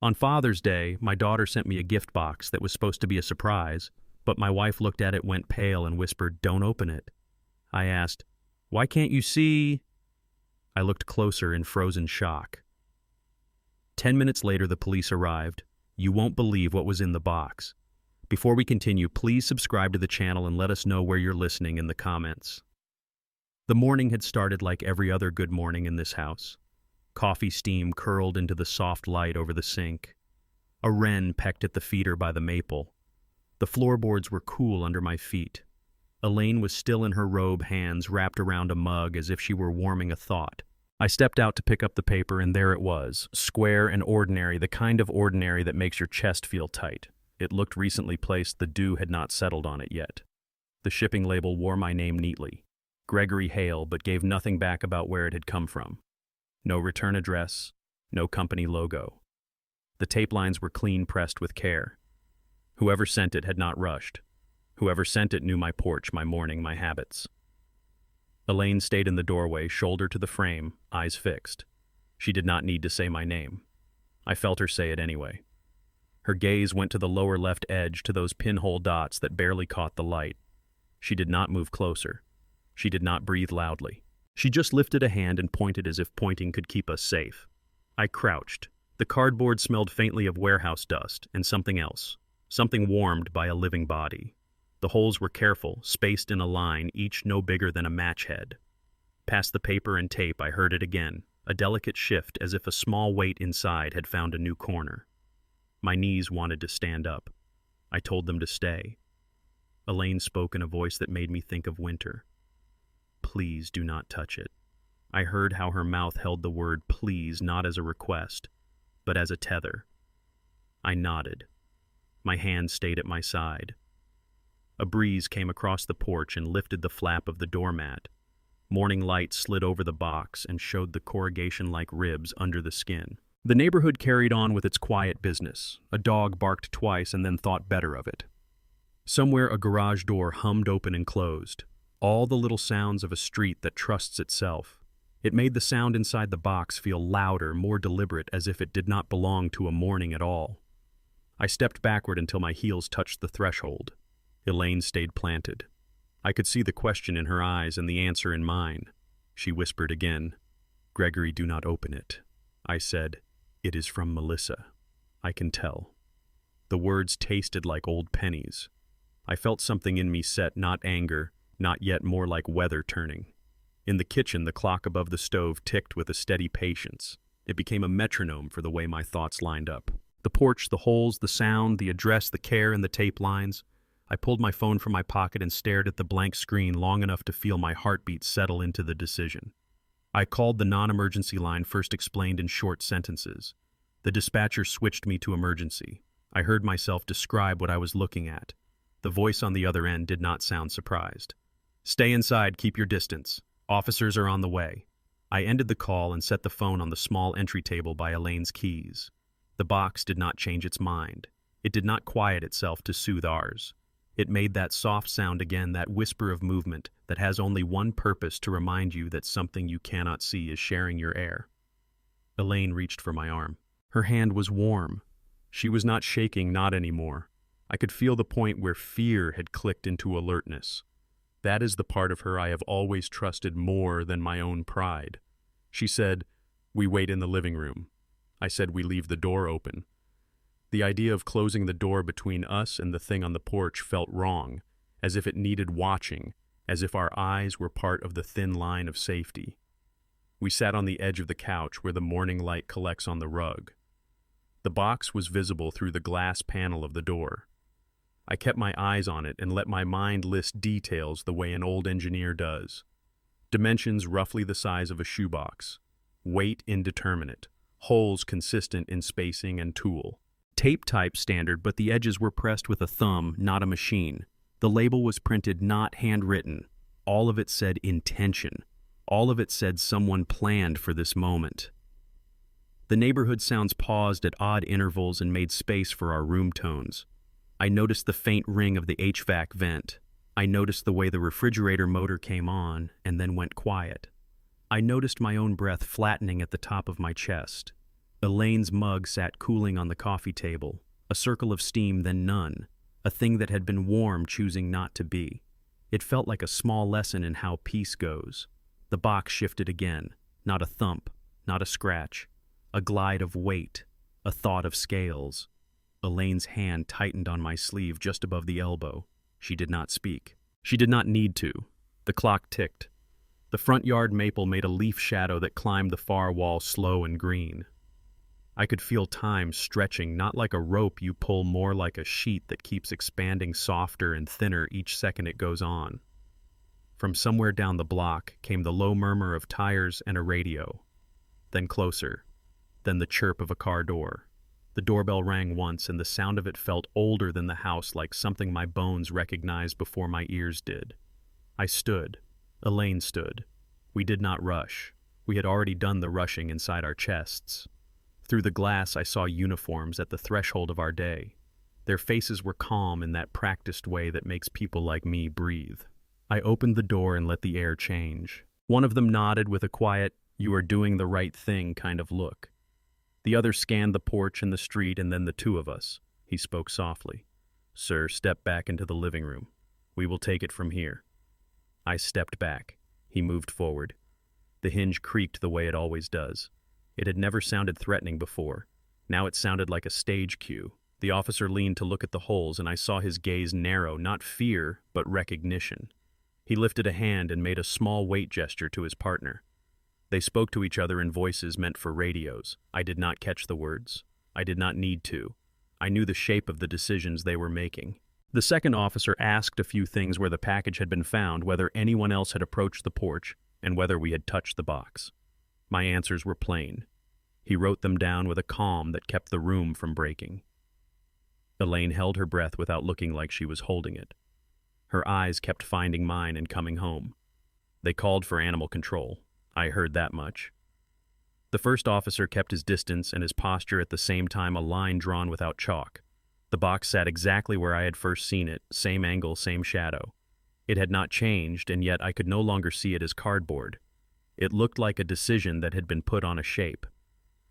On Father's Day, my daughter sent me a gift box that was supposed to be a surprise, but my wife looked at it, went pale, and whispered, "Don't open it." I asked, "Why can't you see?" I looked closer in frozen shock. 10 minutes later, the police arrived. You won't believe what was in the box. Before we continue, please subscribe to the channel and let us know where you're listening in the comments. The morning had started like every other good morning in this house. Coffee steam curled into the soft light over the sink. A wren pecked at the feeder by the maple. The floorboards were cool under my feet. Elaine was still in her robe, hands wrapped around a mug as if she were warming a thought. I stepped out to pick up the paper, and there it was, square and ordinary, the kind of ordinary that makes your chest feel tight. It looked recently placed, the dew had not settled on it yet. The shipping label wore my name neatly. Gregory Hale, but gave nothing back about where it had come from. No return address, no company logo. The tape lines were clean pressed with care. Whoever sent it had not rushed. Whoever sent it knew my porch, my morning, my habits. Elaine stayed in the doorway, shoulder to the frame, eyes fixed. She did not need to say my name. I felt her say it anyway. Her gaze went to the lower left edge, to those pinhole dots that barely caught the light. She did not move closer. She did not breathe loudly. She just lifted a hand and pointed as if pointing could keep us safe. I crouched. The cardboard smelled faintly of warehouse dust and something else, something warmed by a living body. The holes were careful, spaced in a line, each no bigger than a match head. Past the paper and tape, I heard it again, a delicate shift as if a small weight inside had found a new corner. My knees wanted to stand up. I told them to stay. Elaine spoke in a voice that made me think of winter. "Please do not touch it." I heard how her mouth held the word please not as a request, but as a tether. I nodded. My hand stayed at my side. A breeze came across the porch and lifted the flap of the doormat. Morning light slid over the box and showed the corrugation-like ribs under the skin. The neighborhood carried on with its quiet business. A dog barked twice and then thought better of it. Somewhere a garage door hummed open and closed. All the little sounds of a street that trusts itself. It made the sound inside the box feel louder, more deliberate, as if it did not belong to a morning at all. I stepped backward until my heels touched the threshold. Elaine stayed planted. I could see the question in her eyes and the answer in mine. She whispered again, "Gregory, do not open it." I said, "It is from Melissa. I can tell." The words tasted like old pennies. I felt something in me set, not anger, not yet, more like weather turning. In the kitchen, the clock above the stove ticked with a steady patience. It became a metronome for the way my thoughts lined up. The porch, the holes, the sound, the address, the care, and the tape lines. I pulled my phone from my pocket and stared at the blank screen long enough to feel my heartbeat settle into the decision. I called the non-emergency line, first explained in short sentences. The dispatcher switched me to emergency. I heard myself describe what I was looking at. The voice on the other end did not sound surprised. "Stay inside, keep your distance. Officers are on the way." I ended the call and set the phone on the small entry table by Elaine's keys. The box did not change its mind. It did not quiet itself to soothe ours. It made that soft sound again, that whisper of movement that has only one purpose, to remind you that something you cannot see is sharing your air. Elaine reached for my arm. Her hand was warm. She was not shaking, not anymore. I could feel the point where fear had clicked into alertness. That is the part of her I have always trusted more than my own pride. She said, "We wait in the living room." I said, "We leave the door open." The idea of closing the door between us and the thing on the porch felt wrong, as if it needed watching, as if our eyes were part of the thin line of safety. We sat on the edge of the couch where the morning light collects on the rug. The box was visible through the glass panel of the door. I kept my eyes on it and let my mind list details the way an old engineer does. Dimensions roughly the size of a shoebox. Weight indeterminate. Holes consistent in spacing and tool. Tape type standard, but the edges were pressed with a thumb, not a machine. The label was printed, not handwritten. All of it said intention. All of it said someone planned for this moment. The neighborhood sounds paused at odd intervals and made space for our room tones. I noticed the faint ring of the HVAC vent. I noticed the way the refrigerator motor came on and then went quiet. I noticed my own breath flattening at the top of my chest. Elaine's mug sat cooling on the coffee table, a circle of steam, then none, a thing that had been warm choosing not to be. It felt like a small lesson in how peace goes. The box shifted again, not a thump, not a scratch, a glide of weight, a thought of scales. Elaine's hand tightened on my sleeve just above the elbow. She did not speak. She did not need to. The clock ticked. The front yard maple made a leaf shadow that climbed the far wall slow and green. I could feel time stretching, not like a rope you pull, more like a sheet that keeps expanding softer and thinner each second it goes on. From somewhere down the block came the low murmur of tires and a radio. Then closer. Then the chirp of a car door. The doorbell rang once, and the sound of it felt older than the house, like something my bones recognized before my ears did. I stood. Elaine stood. We did not rush. We had already done the rushing inside our chests. Through the glass I saw uniforms at the threshold of our day. Their faces were calm in that practiced way that makes people like me breathe. I opened the door and let the air change. One of them nodded with a quiet, "You are doing the right thing" kind of look. The other scanned the porch and the street, and then the two of us. He spoke softly. "Sir, step back into the living room. We will take it from here." I stepped back. He moved forward. The hinge creaked the way it always does. It had never sounded threatening before. Now it sounded like a stage cue. The officer leaned to look at the holes, and I saw his gaze narrow, not fear, but recognition. He lifted a hand and made a small wait gesture to his partner. They spoke to each other in voices meant for radios. I did not catch the words. I did not need to. I knew the shape of the decisions they were making. The second officer asked a few things: where the package had been found, whether anyone else had approached the porch, and whether we had touched the box. My answers were plain. He wrote them down with a calm that kept the room from breaking. Elaine held her breath without looking like she was holding it. Her eyes kept finding mine and coming home. They called for animal control. I heard that much. The first officer kept his distance and his posture, at the same time a line drawn without chalk. The box sat exactly where I had first seen it, same angle, same shadow. It had not changed, and yet I could no longer see it as cardboard. It looked like a decision that had been put on a shape.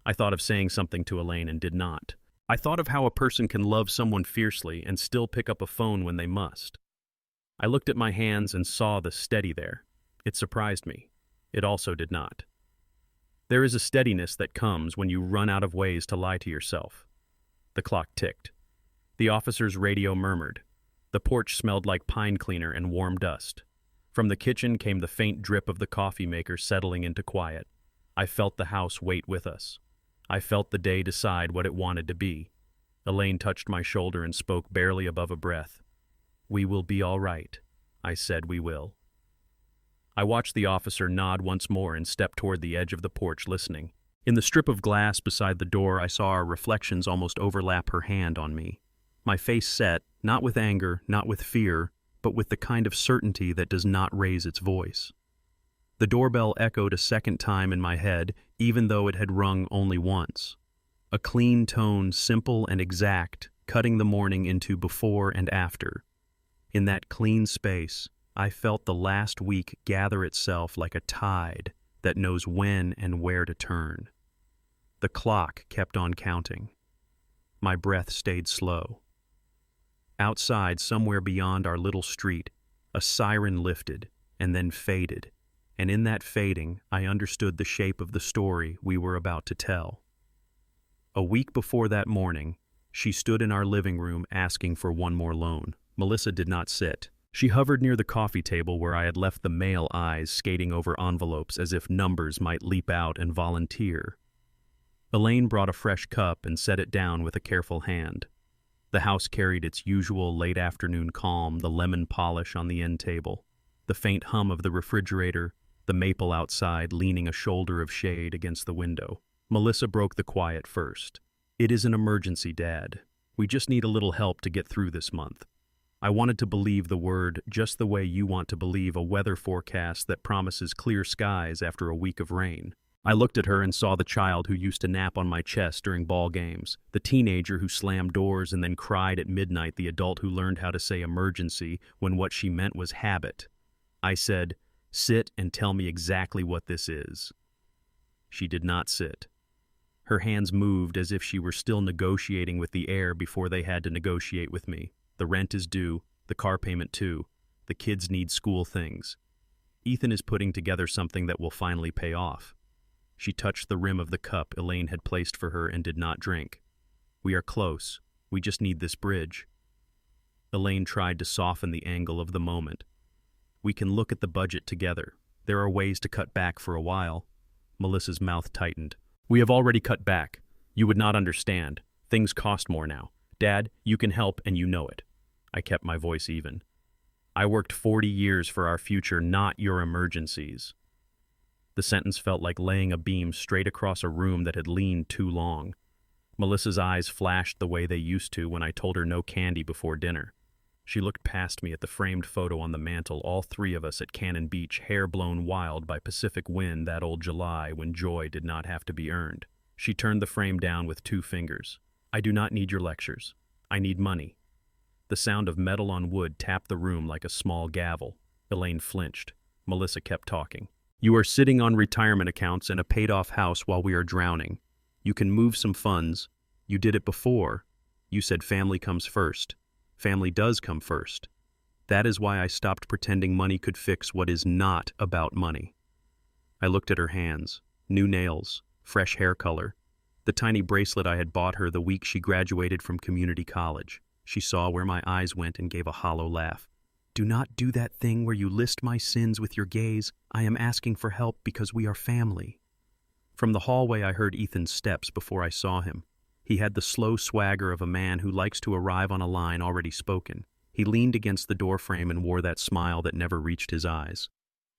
I thought of saying something to Elaine and did not. I thought of how a person can love someone fiercely and still pick up a phone when they must. I looked at my hands and saw the steady there. It surprised me. It also did not. There is a steadiness that comes when you run out of ways to lie to yourself. The clock ticked. The officer's radio murmured. The porch smelled like pine cleaner and warm dust. From the kitchen came the faint drip of the coffee maker settling into quiet. I felt the house wait with us. I felt the day decide what it wanted to be. Elaine touched my shoulder and spoke barely above a breath. "We will be all right." I said, "We will." I watched the officer nod once more and step toward the edge of the porch, listening. In the strip of glass beside the door, I saw our reflections almost overlap her hand on me. My face set, not with anger, not with fear, but with the kind of certainty that does not raise its voice. The doorbell echoed a second time in my head, even though it had rung only once. A clean tone, simple and exact, cutting the morning into before and after. In that clean space, I felt the last week gather itself like a tide that knows when and where to turn. The clock kept on counting. My breath stayed slow. Outside, somewhere beyond our little street, a siren lifted and then faded, and in that fading, I understood the shape of the story we were about to tell. A week before that morning, she stood in our living room asking for one more loan. Melissa did not sit. She hovered near the coffee table where I had left the male eyes skating over envelopes as if numbers might leap out and volunteer. Elaine brought a fresh cup and set it down with a careful hand. The house carried its usual late-afternoon calm, the lemon polish on the end table, the faint hum of the refrigerator, the maple outside leaning a shoulder of shade against the window. Melissa broke the quiet first. "It is an emergency, Dad. We just need a little help to get through this month." I wanted to believe the word just the way you want to believe a weather forecast that promises clear skies after a week of rain. I looked at her and saw the child who used to nap on my chest during ball games, the teenager who slammed doors and then cried at midnight, the adult who learned how to say emergency when what she meant was habit. I said, "Sit and tell me exactly what this is." She did not sit. Her hands moved as if she were still negotiating with the air before they had to negotiate with me. The rent is due, the car payment too. The kids need school things. Ethan is putting together something that will finally pay off. She touched the rim of the cup Elaine had placed for her and did not drink. We are close. We just need this bridge. Elaine tried to soften the angle of the moment. We can look at the budget together. There are ways to cut back for a while. Melissa's mouth tightened. We have already cut back. You would not understand. Things cost more now. Dad, you can help and you know it. I kept my voice even. I worked 40 years for our future, not your emergencies. The sentence felt like laying a beam straight across a room that had leaned too long. Melissa's eyes flashed the way they used to when I told her no candy before dinner. She looked past me at the framed photo on the mantel, all three of us at Cannon Beach, hair blown wild by Pacific wind that old July when joy did not have to be earned. She turned the frame down with 2 fingers. I do not need your lectures. I need money. The sound of metal on wood tapped the room like a small gavel. Elaine flinched. Melissa kept talking. You are sitting on retirement accounts in a paid-off house while we are drowning. You can move some funds. You did it before. You said family comes first. Family does come first. That is why I stopped pretending money could fix what is not about money. I looked at her hands. New nails. Fresh hair color. The tiny bracelet I had bought her the week she graduated from community college. She saw where my eyes went and gave a hollow laugh. Do not do that thing where you list my sins with your gaze. I am asking for help because we are family. From the hallway I heard Ethan's steps before I saw him. He had the slow swagger of a man who likes to arrive on a line already spoken. He leaned against the doorframe and wore that smile that never reached his eyes.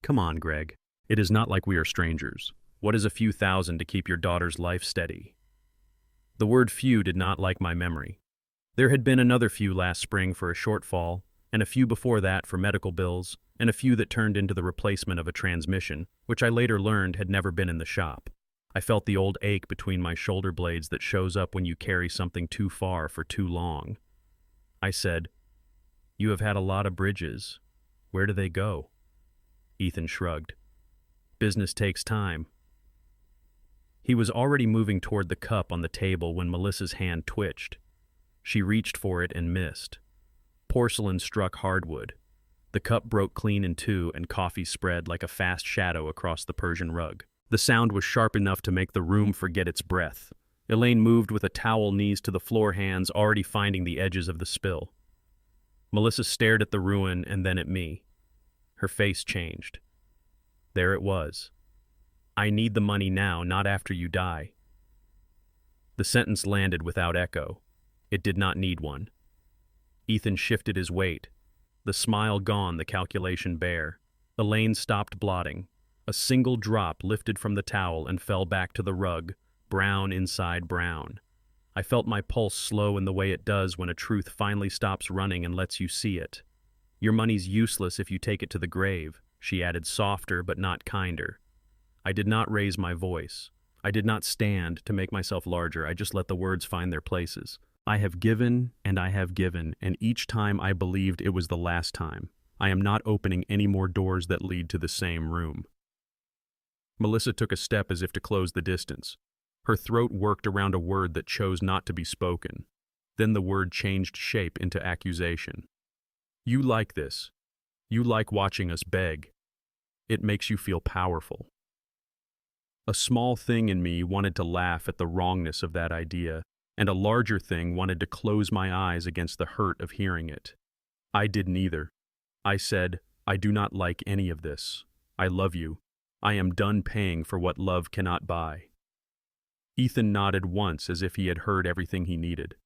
Come on, Greg. It is not like we are strangers. What is a few thousand to keep your daughter's life steady? The word few did not like my memory. There had been another few last spring for a shortfall, and a few before that for medical bills, and a few that turned into the replacement of a transmission, which I later learned had never been in the shop. I felt the old ache between my shoulder blades that shows up when you carry something too far for too long. I said, You have had a lot of bridges. Where do they go? Ethan shrugged. Business takes time. He was already moving toward the cup on the table when Melissa's hand twitched. She reached for it and missed. Porcelain struck hardwood. The cup broke clean in two and coffee spread like a fast shadow across the Persian rug. The sound was sharp enough to make the room forget its breath. Elaine moved with a towel, knees to the floor, hands already finding the edges of the spill. Melissa stared at the ruin and then at me. Her face changed. There it was. I need the money now, not after you die. The sentence landed without echo. It did not need one. Ethan shifted his weight. The smile gone, the calculation bare. Elaine stopped blotting. A single drop lifted from the towel and fell back to the rug, brown inside brown. I felt my pulse slow in the way it does when a truth finally stops running and lets you see it. Your money's useless if you take it to the grave, she added, softer but not kinder. I did not raise my voice. I did not stand to make myself larger. I just let the words find their places. I have given, and each time I believed it was the last time. I am not opening any more doors that lead to the same room. Melissa took a step as if to close the distance. Her throat worked around a word that chose not to be spoken. Then the word changed shape into accusation. You like this. You like watching us beg. It makes you feel powerful. A small thing in me wanted to laugh at the wrongness of that idea, and a larger thing wanted to close my eyes against the hurt of hearing it. I did neither. I said, I do not like any of this. I love you. I am done paying for what love cannot buy. Ethan nodded once as if he had heard everything he needed.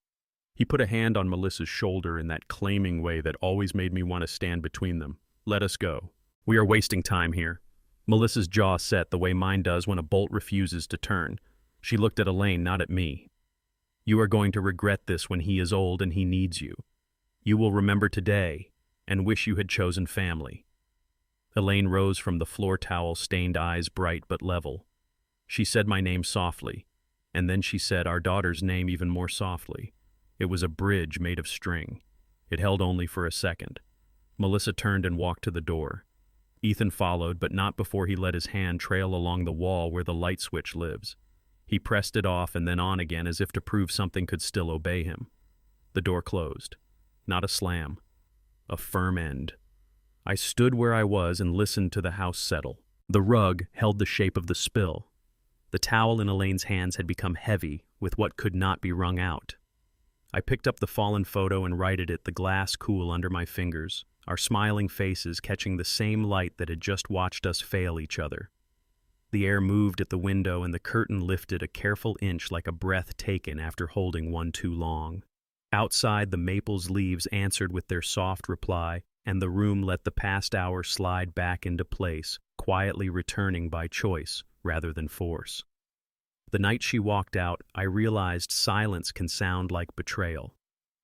He put a hand on Melissa's shoulder in that claiming way that always made me want to stand between them. Let us go. We are wasting time here. Melissa's jaw set the way mine does when a bolt refuses to turn. She looked at Elaine, not at me. You are going to regret this when he is old and he needs you. You will remember today and wish you had chosen family. Elaine rose from the floor towel, stained eyes bright but level. She said my name softly, and then she said our daughter's name even more softly. It was a bridge made of string. It held only for a second. Melissa turned and walked to the door. Ethan followed, but not before he let his hand trail along the wall where the light switch lives. He pressed it off and then on again as if to prove something could still obey him. The door closed. Not a slam. A firm end. I stood where I was and listened to the house settle. The rug held the shape of the spill. The towel in Elaine's hands had become heavy with what could not be wrung out. I picked up the fallen photo and righted it, the glass cool under my fingers, our smiling faces catching the same light that had just watched us fail each other. The air moved at the window and the curtain lifted a careful inch like a breath taken after holding one too long. Outside, the maple's leaves answered with their soft reply, and the room let the past hour slide back into place, quietly returning by choice rather than force. The night she walked out, I realized silence can sound like betrayal.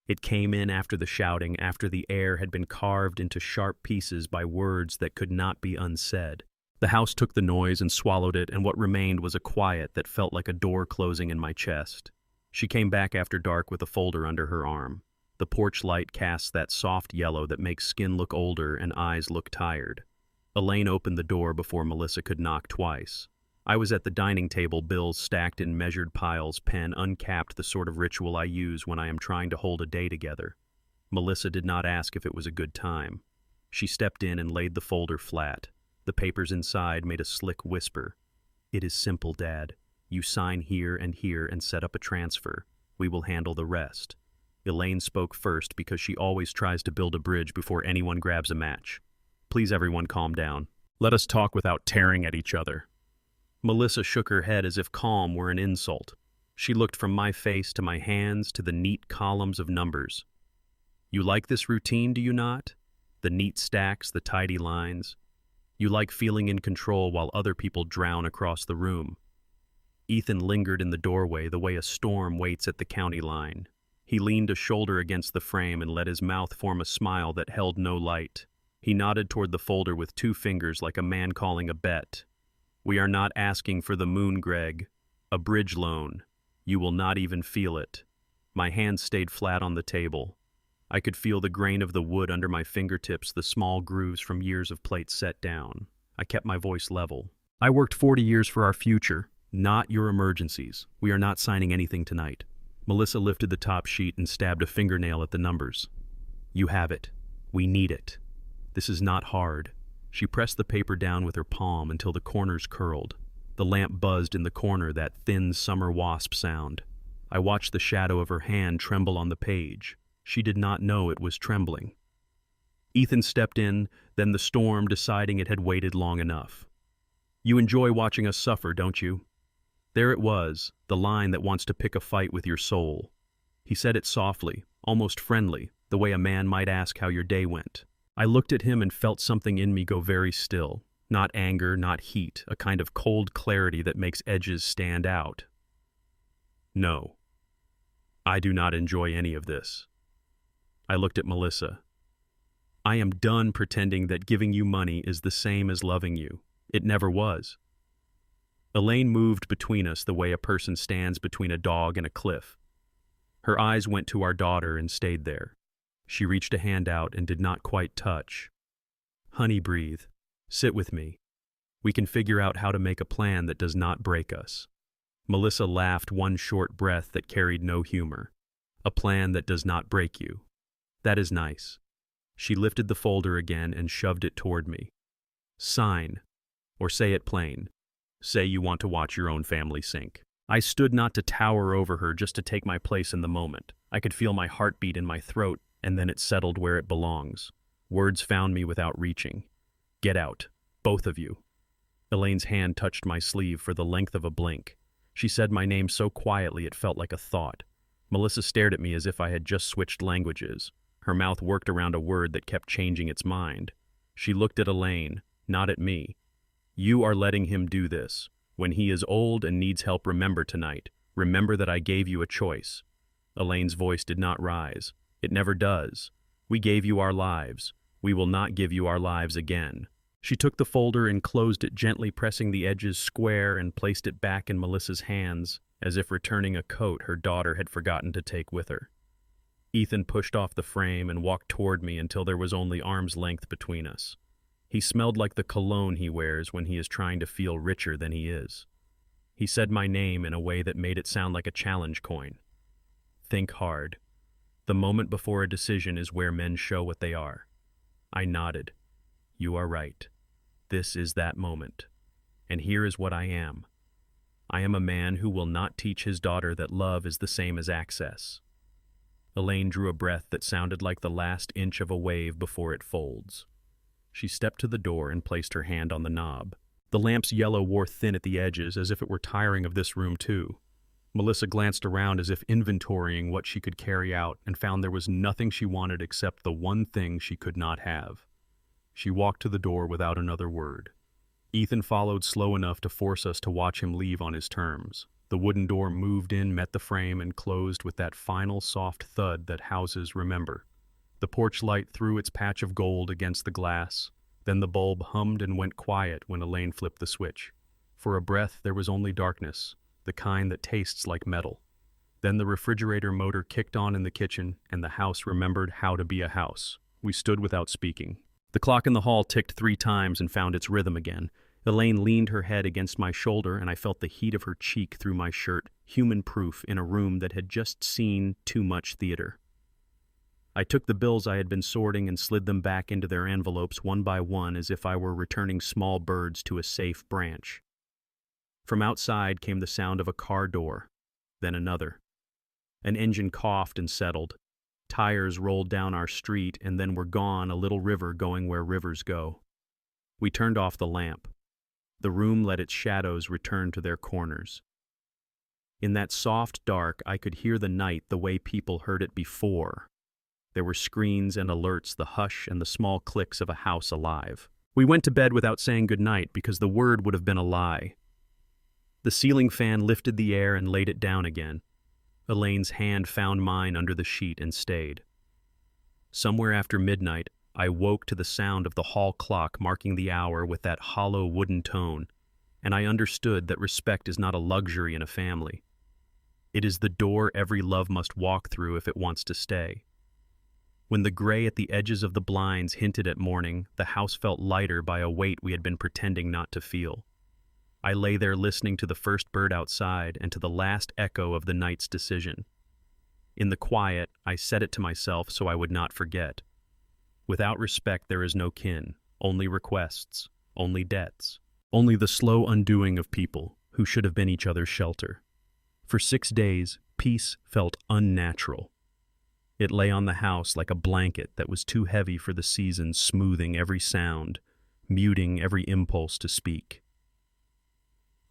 It came in after the shouting, after the air had been carved into sharp pieces by words that could not be unsaid. The house took the noise and swallowed it, and what remained was a quiet that felt like a door closing in my chest. She came back after dark with a folder under her arm. The porch light cast that soft yellow that makes skin look older and eyes look tired. Elaine opened the door before Melissa could knock twice. I was at the dining table, bills stacked in measured piles, pen uncapped, the sort of ritual I use when I am trying to hold a day together. Melissa did not ask if it was a good time. She stepped in and laid the folder flat. The papers inside made a slick whisper. "It is simple, Dad. You sign here and set up a transfer. We will handle the rest." Elaine spoke first because she always tries to build a bridge before anyone grabs a match. "Please, everyone, calm down. Let us talk without tearing at each other." Melissa shook her head as if calm were an insult. She looked from my face to my hands to the neat columns of numbers. "You like this routine, do you not? The neat stacks, the tidy lines. You like feeling in control while other people drown across the room." Ethan lingered in the doorway the way a storm waits at the county line. He leaned a shoulder against the frame and let his mouth form a smile that held no light. He nodded toward the folder with 2 fingers like a man calling a bet. "We are not asking for the moon, Greg. A bridge loan. You will not even feel it." My hands stayed flat on the table. I could feel the grain of the wood under my fingertips, the small grooves from years of plates set down. I kept my voice level. "I worked 40 years for our future, not your emergencies. We are not signing anything tonight." Melissa lifted the top sheet and stabbed a fingernail at the numbers. "You have it. We need it. This is not hard." She pressed the paper down with her palm until the corners curled. The lamp buzzed in the corner, that thin summer wasp sound. I watched the shadow of her hand tremble on the page. She did not know it was trembling. Ethan stepped in, then the storm, deciding it had waited long enough. "You enjoy watching us suffer, don't you?" There it was, the line that wants to pick a fight with your soul. He said it softly, almost friendly, the way a man might ask how your day went. I looked at him and felt something in me go very still. Not anger, not heat, a kind of cold clarity that makes edges stand out. "No, I do not enjoy any of this." I looked at Melissa. "I am done pretending that giving you money is the same as loving you. It never was." Elaine moved between us the way a person stands between a dog and a cliff. Her eyes went to our daughter and stayed there. She reached a hand out and did not quite touch. "Honey, breathe. Sit with me. We can figure out how to make a plan that does not break us." Melissa laughed, one short breath that carried no humor. "A plan that does not break you. That is nice." She lifted the folder again and shoved it toward me. "Sign. Or say it plain. Say you want to watch your own family sink." I stood not to tower over her, just to take my place in the moment. I could feel my heartbeat in my throat, and then it settled where it belongs. Words found me without reaching. "Get out. Both of you." Elaine's hand touched my sleeve for the length of a blink. She said my name so quietly it felt like a thought. Melissa stared at me as if I had just switched languages. Her mouth worked around a word that kept changing its mind. She looked at Elaine, not at me. "You are letting him do this. When he is old and needs help, remember tonight. Remember that I gave you a choice." Elaine's voice did not rise. It never does. "We gave you our lives. We will not give you our lives again." She took the folder and closed it gently, pressing the edges square, and placed it back in Melissa's hands, as if returning a coat her daughter had forgotten to take with her. Ethan pushed off the frame and walked toward me until there was only arm's length between us. He smelled like the cologne he wears when he is trying to feel richer than he is. He said my name in a way that made it sound like a challenge coin. Think hard. The moment before a decision is where men show what they are. I nodded. You are right. This is that moment. And here is what I am. I am a man who will not teach his daughter that love is the same as access. Elaine drew a breath that sounded like the last inch of a wave before it folds. She stepped to the door and placed her hand on the knob. The lamp's yellow wore thin at the edges, as if it were tiring of this room too. Melissa glanced around as if inventorying what she could carry out and found there was nothing she wanted except the one thing she could not have. She walked to the door without another word. Ethan followed slow enough to force us to watch him leave on his terms. The wooden door moved in, met the frame, and closed with that final soft thud that houses remember. The porch light threw its patch of gold against the glass. Then the bulb hummed and went quiet when Elaine flipped the switch. For a breath, there was only darkness, the kind that tastes like metal. Then the refrigerator motor kicked on in the kitchen, and the house remembered how to be a house. We stood without speaking. The clock in the hall ticked 3 times and found its rhythm again. Elaine leaned her head against my shoulder, and I felt the heat of her cheek through my shirt, human proof in a room that had just seen too much theater. I took the bills I had been sorting and slid them back into their envelopes one by one as if I were returning small birds to a safe branch. From outside came the sound of a car door, then another. An engine coughed and settled. Tires rolled down our street and then were gone, a little river going where rivers go. We turned off the lamp. The room let its shadows return to their corners. In that soft dark, I could hear the night the way people heard it before. There were screens and alerts, the hush and the small clicks of a house alive. We went to bed without saying goodnight because the word would have been a lie. The ceiling fan lifted the air and laid it down again. Elaine's hand found mine under the sheet and stayed. Somewhere after midnight, I woke to the sound of the hall clock marking the hour with that hollow wooden tone, and I understood that respect is not a luxury in a family. It is the door every love must walk through if it wants to stay. When the gray at the edges of the blinds hinted at morning, the house felt lighter by a weight we had been pretending not to feel. I lay there listening to the first bird outside and to the last echo of the night's decision. In the quiet, I said it to myself so I would not forget. Without respect there is no kin, only requests, only debts, only the slow undoing of people who should have been each other's shelter. For 6 days, peace felt unnatural. It lay on the house like a blanket that was too heavy for the season, smoothing every sound, muting every impulse to speak.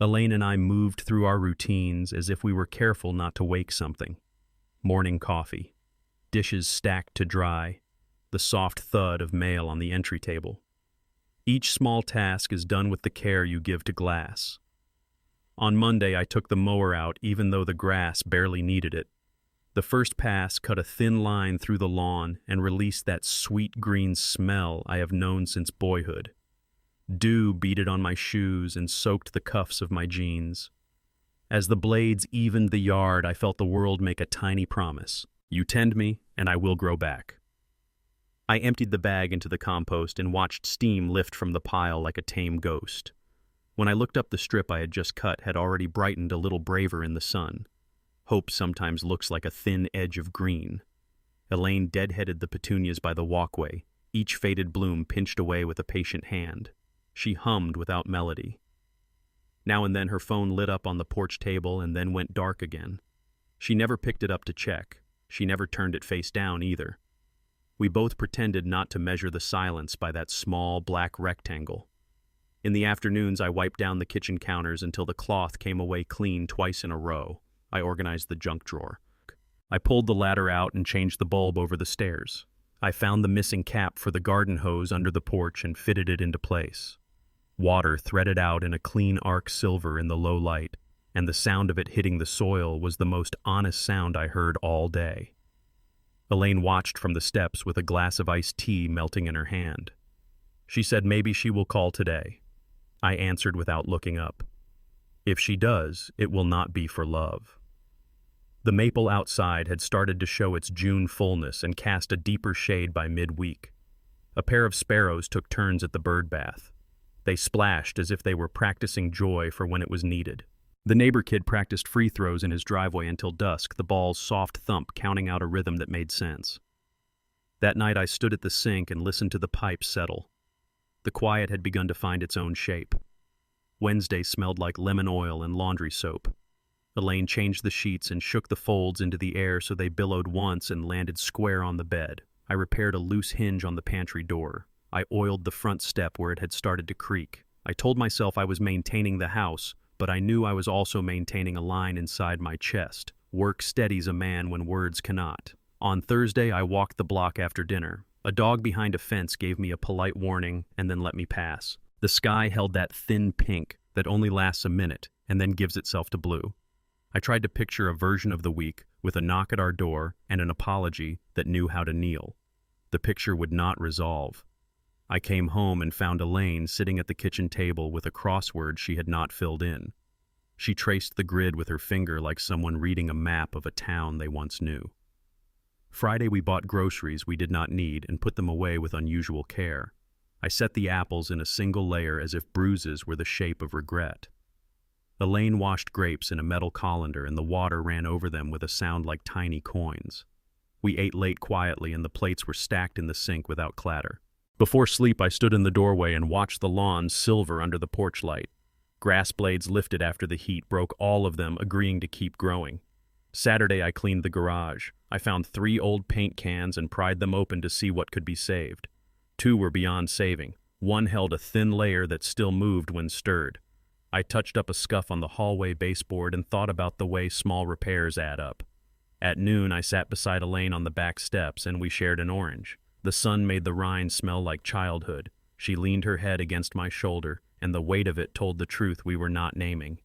Elaine and I moved through our routines as if we were careful not to wake something. Morning coffee, dishes stacked to dry, the soft thud of mail on the entry table. Each small task is done with the care you give to glass. On Monday, I took the mower out even though the grass barely needed it. The first pass cut a thin line through the lawn and released that sweet green smell I have known since boyhood. Dew beaded on my shoes and soaked the cuffs of my jeans. As the blades evened the yard, I felt the world make a tiny promise. You tend me, and I will grow back. I emptied the bag into the compost and watched steam lift from the pile like a tame ghost. When I looked up, the strip I had just cut had already brightened a little braver in the sun. Hope sometimes looks like a thin edge of green. Elaine deadheaded the petunias by the walkway, each faded bloom pinched away with a patient hand. She hummed without melody. Now and then her phone lit up on the porch table and then went dark again. She never picked it up to check. She never turned it face down either. We both pretended not to measure the silence by that small black rectangle. In the afternoons, I wiped down the kitchen counters until the cloth came away clean twice in a row. I organized the junk drawer. I pulled the ladder out and changed the bulb over the stairs. I found the missing cap for the garden hose under the porch and fitted it into place. Water threaded out in a clean arc silver in the low light, and the sound of it hitting the soil was the most honest sound I heard all day. Elaine watched from the steps with a glass of iced tea melting in her hand. She said maybe she will call today. I answered without looking up. If she does, it will not be for love. The maple outside had started to show its June fullness and cast a deeper shade by midweek. A pair of sparrows took turns at the bird bath. They splashed as if they were practicing joy for when it was needed. The neighbor kid practiced free throws in his driveway until dusk, the ball's soft thump counting out a rhythm that made sense. That night I stood at the sink and listened to the pipes settle. The quiet had begun to find its own shape. Wednesday smelled like lemon oil and laundry soap. Elaine changed the sheets and shook the folds into the air so they billowed once and landed square on the bed. I repaired a loose hinge on the pantry door. I oiled the front step where it had started to creak. I told myself I was maintaining the house, but I knew I was also maintaining a line inside my chest. Work steadies a man when words cannot. On Thursday, I walked the block after dinner. A dog behind a fence gave me a polite warning and then let me pass. The sky held that thin pink that only lasts a minute and then gives itself to blue. I tried to picture a version of the week with a knock at our door and an apology that knew how to kneel. The picture would not resolve. I came home and found Elaine sitting at the kitchen table with a crossword she had not filled in. She traced the grid with her finger like someone reading a map of a town they once knew. Friday we bought groceries we did not need and put them away with unusual care. I set the apples in a single layer as if bruises were the shape of regret. Elaine washed grapes in a metal colander and the water ran over them with a sound like tiny coins. We ate late quietly and the plates were stacked in the sink without clatter. Before sleep, I stood in the doorway and watched the lawn silver under the porch light. Grass blades lifted after the heat broke all of them, agreeing to keep growing. Saturday, I cleaned the garage. I found 3 old paint cans and pried them open to see what could be saved. 2 were beyond saving. One held a thin layer that still moved when stirred. I touched up a scuff on the hallway baseboard and thought about the way small repairs add up. At noon, I sat beside Elaine on the back steps and we shared an orange. The sun made the rind smell like childhood. She leaned her head against my shoulder, and the weight of it told the truth we were not naming.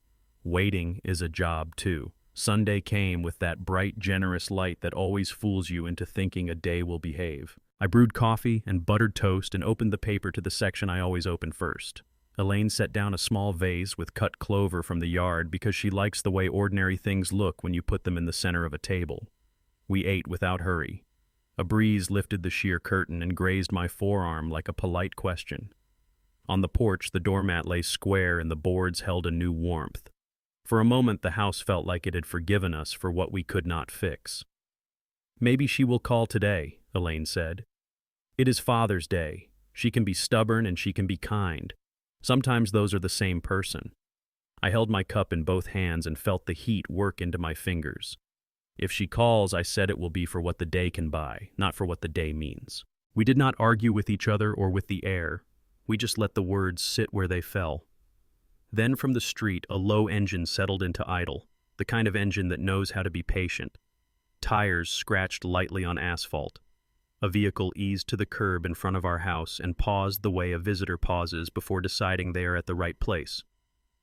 Waiting is a job, too. Sunday came with that bright, generous light that always fools you into thinking a day will behave. I brewed coffee and buttered toast and opened the paper to the section I always open first. Elaine set down a small vase with cut clover from the yard because she likes the way ordinary things look when you put them in the center of a table. We ate without hurry. A breeze lifted the sheer curtain and grazed my forearm like a polite question. On the porch, the doormat lay square and the boards held a new warmth. For a moment, the house felt like it had forgiven us for what we could not fix. "Maybe she will call today," Elaine said. "It is Father's Day. She can be stubborn and she can be kind. Sometimes those are the same person." I held my cup in both hands and felt the heat work into my fingers. "If she calls," I said, "it will be for what the day can buy, not for what the day means." We did not argue with each other or with the air. We just let the words sit where they fell. Then from the street, a low engine settled into idle, the kind of engine that knows how to be patient. Tires scratched lightly on asphalt. A vehicle eased to the curb in front of our house and paused the way a visitor pauses before deciding they are at the right place.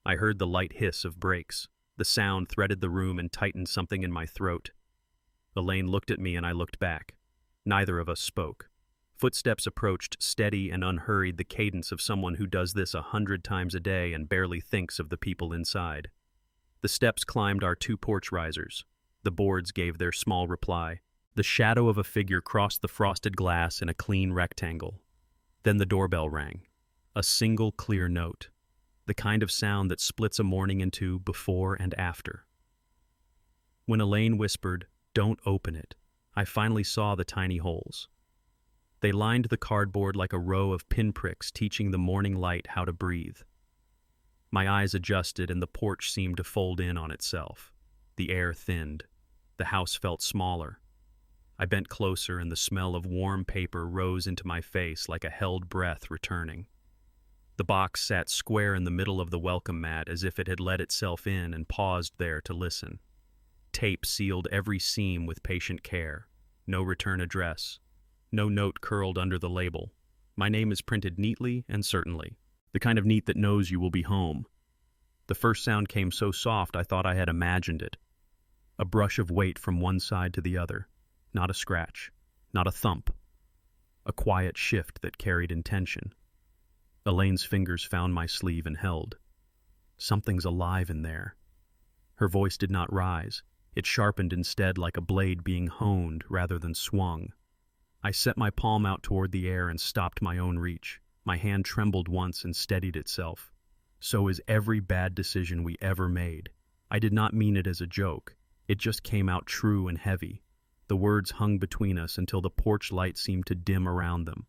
I heard the light hiss of brakes. The sound threaded the room and tightened something in my throat. Elaine looked at me and I looked back. Neither of us spoke. Footsteps approached, steady and unhurried, the cadence of someone who does this 100 times a day and barely thinks of the people inside. The steps climbed our 2 porch risers. The boards gave their small reply. The shadow of a figure crossed the frosted glass in a clean rectangle. Then the doorbell rang. A single clear note. The kind of sound that splits a morning into before and after. When Elaine whispered, "Don't open it," I finally saw the tiny holes. They lined the cardboard like a row of pinpricks teaching the morning light how to breathe. My eyes adjusted and the porch seemed to fold in on itself. The air thinned. The house felt smaller. I bent closer and the smell of warm paper rose into my face like a held breath returning. The box sat square in the middle of the welcome mat as if it had let itself in and paused there to listen. Tape sealed every seam with patient care. No return address. No note curled under the label. My name is printed neatly and certainly. The kind of neat that knows you will be home. The first sound came so soft I thought I had imagined it. A brush of weight from one side to the other. Not a scratch. Not a thump. A quiet shift that carried intention. Elaine's fingers found my sleeve and held. "Something's alive in there." Her voice did not rise. It sharpened instead like a blade being honed rather than swung. I set my palm out toward the air and stopped my own reach. My hand trembled once and steadied itself. So is every bad decision we ever made. I did not mean it as a joke. It just came out true and heavy. The words hung between us until the porch light seemed to dim around them.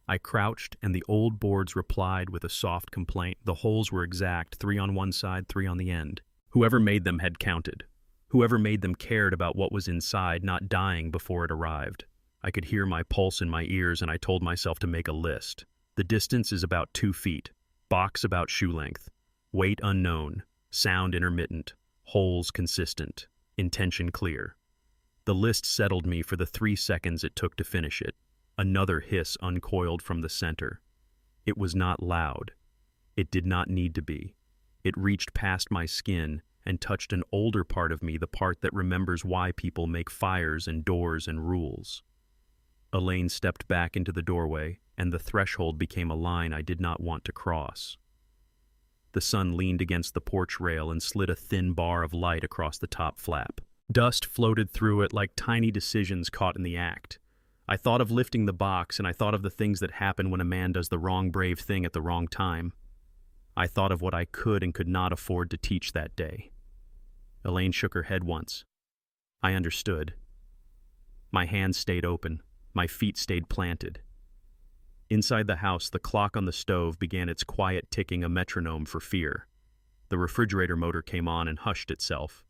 I crouched, and the old boards replied with a soft complaint. The holes were exact, 3 on one side, 3 on the end. Whoever made them had counted. Whoever made them cared about what was inside, not dying before it arrived. I could hear my pulse in my ears, and I told myself to make a list. The distance is about 2 feet. Box about shoe length. Weight unknown. Sound intermittent. Holes consistent. Intention clear. The list settled me for the 3 seconds it took to finish it. Another hiss uncoiled from the center. It was not loud. It did not need to be. It reached past my skin and touched an older part of me, the part that remembers why people make fires and doors and rules. Elaine stepped back into the doorway, and the threshold became a line I did not want to cross. The sun leaned against the porch rail and slid a thin bar of light across the top flap. Dust floated through it like tiny decisions caught in the act. I thought of lifting the box, and I thought of the things that happen when a man does the wrong brave thing at the wrong time. I thought of what I could and could not afford to teach that day. Elaine shook her head once. I understood. My hands stayed open. My feet stayed planted. Inside the house, the clock on the stove began its quiet ticking, a metronome for fear. The refrigerator motor came on and hushed itself.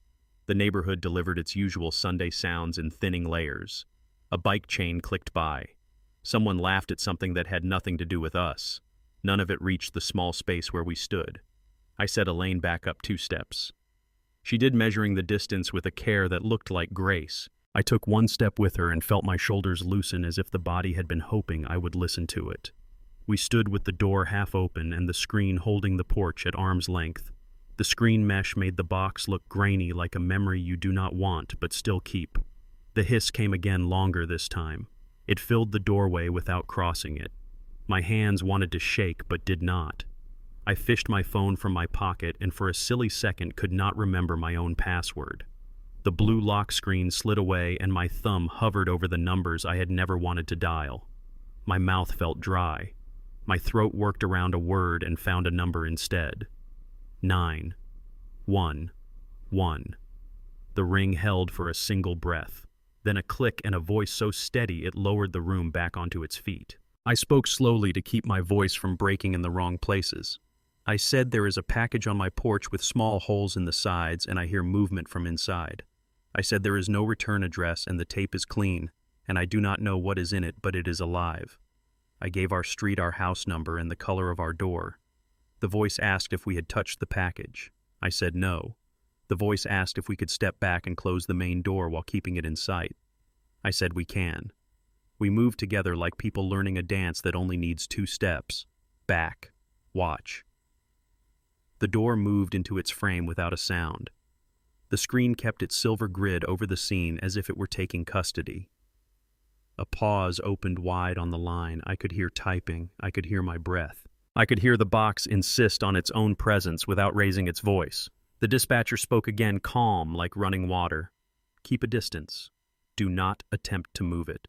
The neighborhood delivered its usual Sunday sounds in thinning layers. A bike chain clicked by. Someone laughed at something that had nothing to do with us. None of it reached the small space where we stood. I set Elaine back up 2 steps. She did measuring the distance with a care that looked like grace. I took 1 step with her and felt my shoulders loosen as if the body had been hoping I would listen to it. We stood with the door half open and the screen holding the porch at arm's length. The screen mesh made the box look grainy, like a memory you do not want but still keep. The hiss came again, longer this time. It filled the doorway without crossing it. My hands wanted to shake but did not. I fished my phone from my pocket and for a silly second could not remember my own password. The blue lock screen slid away and my thumb hovered over the numbers I had never wanted to dial. My mouth felt dry. My throat worked around a word and found a number instead. 911. The ring held for a single breath. Then a click and a voice so steady it lowered the room back onto its feet. I spoke slowly to keep my voice from breaking in the wrong places. I said, there is a package on my porch with small holes in the sides and I hear movement from inside. I said there is no return address and the tape is clean, and I do not know what is in it, but it is alive. I gave our street, our house number, and the color of our door. The voice asked if we had touched the package. I said no. The voice asked if we could step back and close the main door while keeping it in sight. I said we can. We moved together like people learning a dance that only needs 2 steps. Back. Watch. The door moved into its frame without a sound. The screen kept its silver grid over the scene as if it were taking custody. A pause opened wide on the line. I could hear typing. I could hear my breath. I could hear the box insist on its own presence without raising its voice. The dispatcher spoke again, calm like running water. Keep a distance. Do not attempt to move it.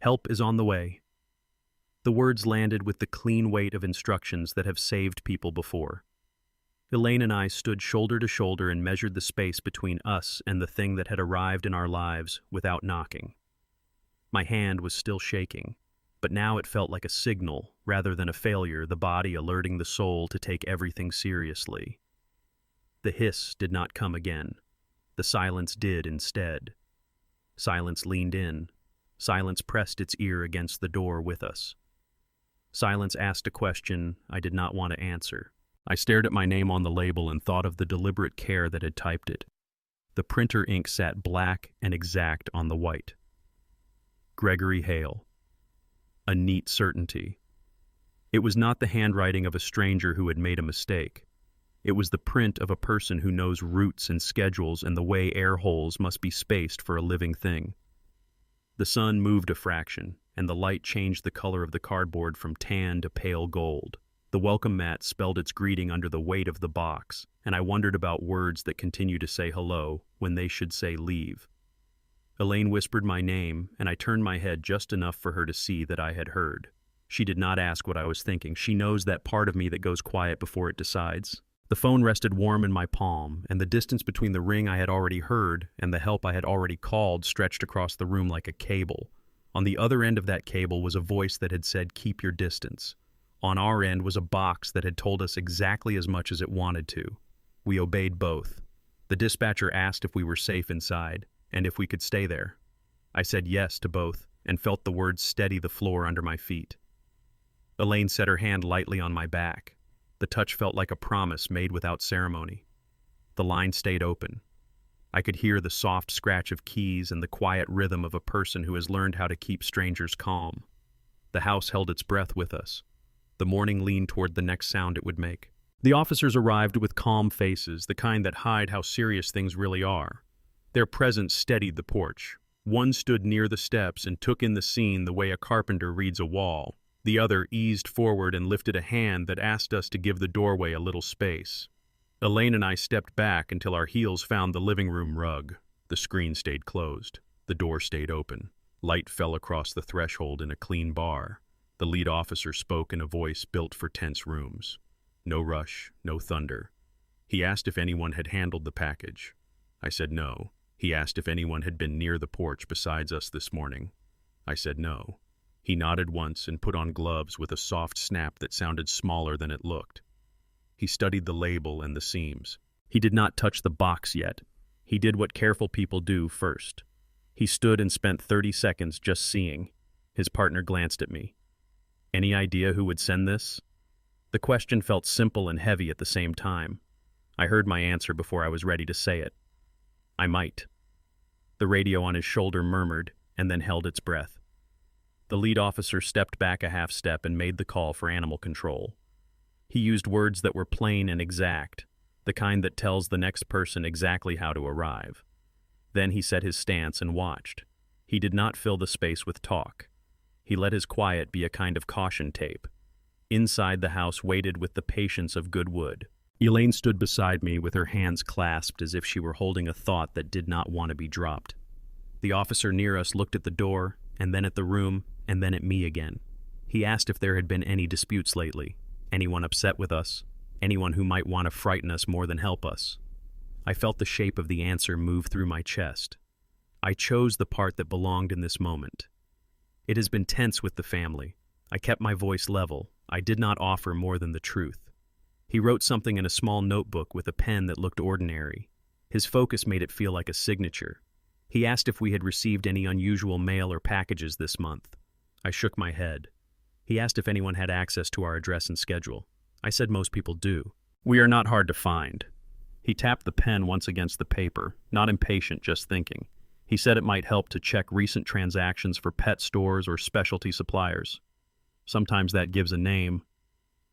Help is on the way. The words landed with the clean weight of instructions that have saved people before. Elaine and I stood shoulder to shoulder and measured the space between us and the thing that had arrived in our lives without knocking. My hand was still shaking, but now it felt like a signal rather than a failure, the body alerting the soul to take everything seriously. The hiss did not come again. The silence did instead. Silence leaned in. Silence pressed its ear against the door with us. Silence asked a question I did not want to answer. I stared at my name on the label and thought of the deliberate care that had typed it. The printer ink sat black and exact on the white. Gregory Hale. A neat certainty. It was not the handwriting of a stranger who had made a mistake. It was the print of a person who knows routes and schedules and the way air holes must be spaced for a living thing. The sun moved a fraction, and the light changed the color of the cardboard from tan to pale gold. The welcome mat spelled its greeting under the weight of the box, and I wondered about words that continue to say hello when they should say leave. Elaine whispered my name, and I turned my head just enough for her to see that I had heard. She did not ask what I was thinking. She knows that part of me that goes quiet before it decides. The phone rested warm in my palm, and the distance between the ring I had already heard and the help I had already called stretched across the room like a cable. On the other end of that cable was a voice that had said, "Keep your distance." On our end was a box that had told us exactly as much as it wanted to. We obeyed both. The dispatcher asked if we were safe inside, and if we could stay there. I said yes to both, and felt the words steady the floor under my feet. Elaine set her hand lightly on my back. The touch felt like a promise made without ceremony. The line stayed open. I could hear the soft scratch of keys and the quiet rhythm of a person who has learned how to keep strangers calm. The house held its breath with us. The morning leaned toward the next sound it would make. The officers arrived with calm faces, the kind that hide how serious things really are. Their presence steadied the porch. One stood near the steps and took in the scene the way a carpenter reads a wall. The other eased forward and lifted a hand that asked us to give the doorway a little space. Elaine and I stepped back until our heels found the living room rug. The screen stayed closed. The door stayed open. Light fell across the threshold in a clean bar. The lead officer spoke in a voice built for tense rooms. No rush, no thunder. He asked if anyone had handled the package. I said no. He asked if anyone had been near the porch besides us this morning. I said no. He nodded once and put on gloves with a soft snap that sounded smaller than it looked. He studied the label and the seams. He did not touch the box yet. He did what careful people do first. He stood and spent 30 seconds just seeing. His partner glanced at me. Any idea who would send this? The question felt simple and heavy at the same time. I heard my answer before I was ready to say it. I might. The radio on his shoulder murmured and then held its breath. The lead officer stepped back a half step and made the call for animal control. He used words that were plain and exact, the kind that tells the next person exactly how to arrive. Then he set his stance and watched. He did not fill the space with talk. He let his quiet be a kind of caution tape. Inside the house waited with the patience of good wood. Elaine stood beside me with her hands clasped as if she were holding a thought that did not want to be dropped. The officer near us looked at the door, and then at the room, and then at me again. He asked if there had been any disputes lately, anyone upset with us, anyone who might want to frighten us more than help us. I felt the shape of the answer move through my chest. I chose the part that belonged in this moment. It has been tense with the family. I kept my voice level. I did not offer more than the truth. He wrote something in a small notebook with a pen that looked ordinary. His focus made it feel like a signature. He asked if we had received any unusual mail or packages this month. I shook my head. He asked if anyone had access to our address and schedule. I said most people do. We are not hard to find. He tapped the pen once against the paper, not impatient, just thinking. He said it might help to check recent transactions for pet stores or specialty suppliers. Sometimes that gives a name.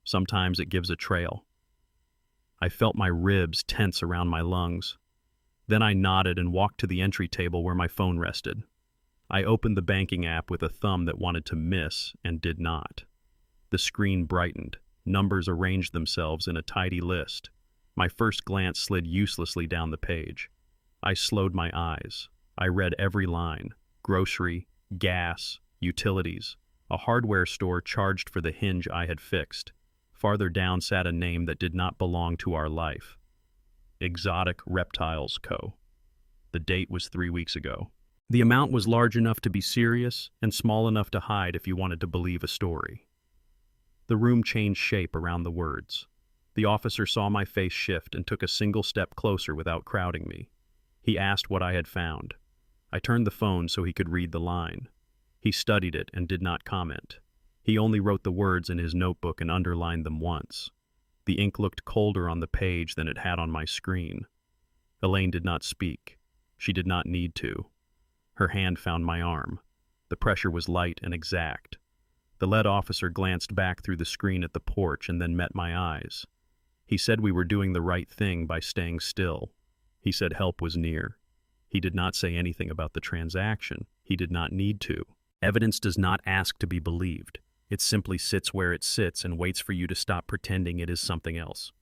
Sometimes it gives a trail. I felt my ribs tense around my lungs. Then I nodded and walked to the entry table where my phone rested. I opened the banking app with a thumb that wanted to miss and did not. The screen brightened. Numbers arranged themselves in a tidy list. My first glance slid uselessly down the page. I slowed my eyes. I read every line. Grocery, gas, utilities. A hardware store charged for the hinge I had fixed. Farther down sat a name that did not belong to our life. Exotic Reptiles Co. The date was 3 weeks ago. The amount was large enough to be serious and small enough to hide if you wanted to believe a story. The room changed shape around the words. The officer saw my face shift and took a single step closer without crowding me. He asked what I had found. I turned the phone so he could read the line. He studied it and did not comment. He only wrote the words in his notebook and underlined them once. The ink looked colder on the page than it had on my screen. Elaine did not speak. She did not need to. Her hand found my arm. The pressure was light and exact. The lead officer glanced back through the screen at the porch and then met my eyes. He said we were doing the right thing by staying still. He said help was near. He did not say anything about the transaction. He did not need to. Evidence does not ask to be believed. It simply sits where it sits and waits for you to stop pretending it is something else.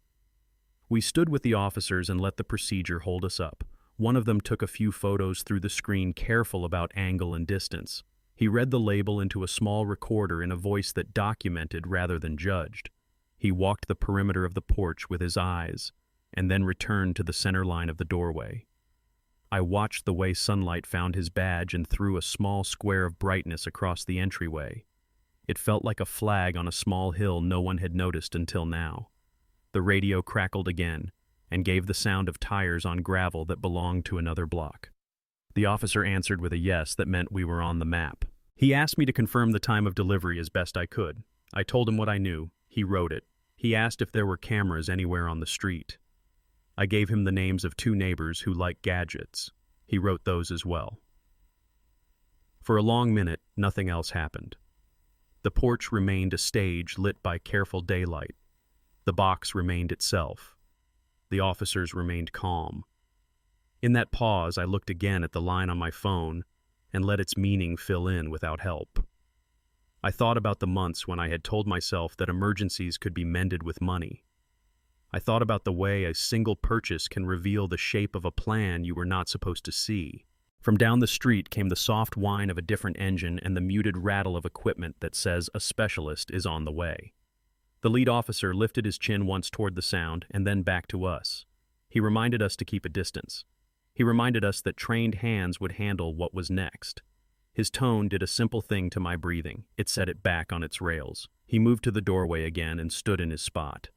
We stood with the officers and let the procedure hold us up. One of them took a few photos through the screen, careful about angle and distance. He read the label into a small recorder in a voice that documented rather than judged. He walked the perimeter of the porch with his eyes, and then returned to the center line of the doorway. I watched the way sunlight found his badge and threw a small square of brightness across the entryway. It felt like a flag on a small hill no one had noticed until now. The radio crackled again, and gave the sound of tires on gravel that belonged to another block. The officer answered with a yes that meant we were on the map. He asked me to confirm the time of delivery as best I could. I told him what I knew. He wrote it. He asked if there were cameras anywhere on the street. I gave him the names of 2 neighbors who like gadgets. He wrote those as well. For a long minute, nothing else happened. The porch remained a stage lit by careful daylight. The box remained itself. The officers remained calm. In that pause, I looked again at the line on my phone and let its meaning fill in without help. I thought about the months when I had told myself that emergencies could be mended with money. I thought about the way a single purchase can reveal the shape of a plan you were not supposed to see. From down the street came the soft whine of a different engine and the muted rattle of equipment that says a specialist is on the way. The lead officer lifted his chin once toward the sound and then back to us. He reminded us to keep a distance. He reminded us that trained hands would handle what was next. His tone did a simple thing to my breathing. It set it back on its rails. He moved to the doorway again and stood in his spot.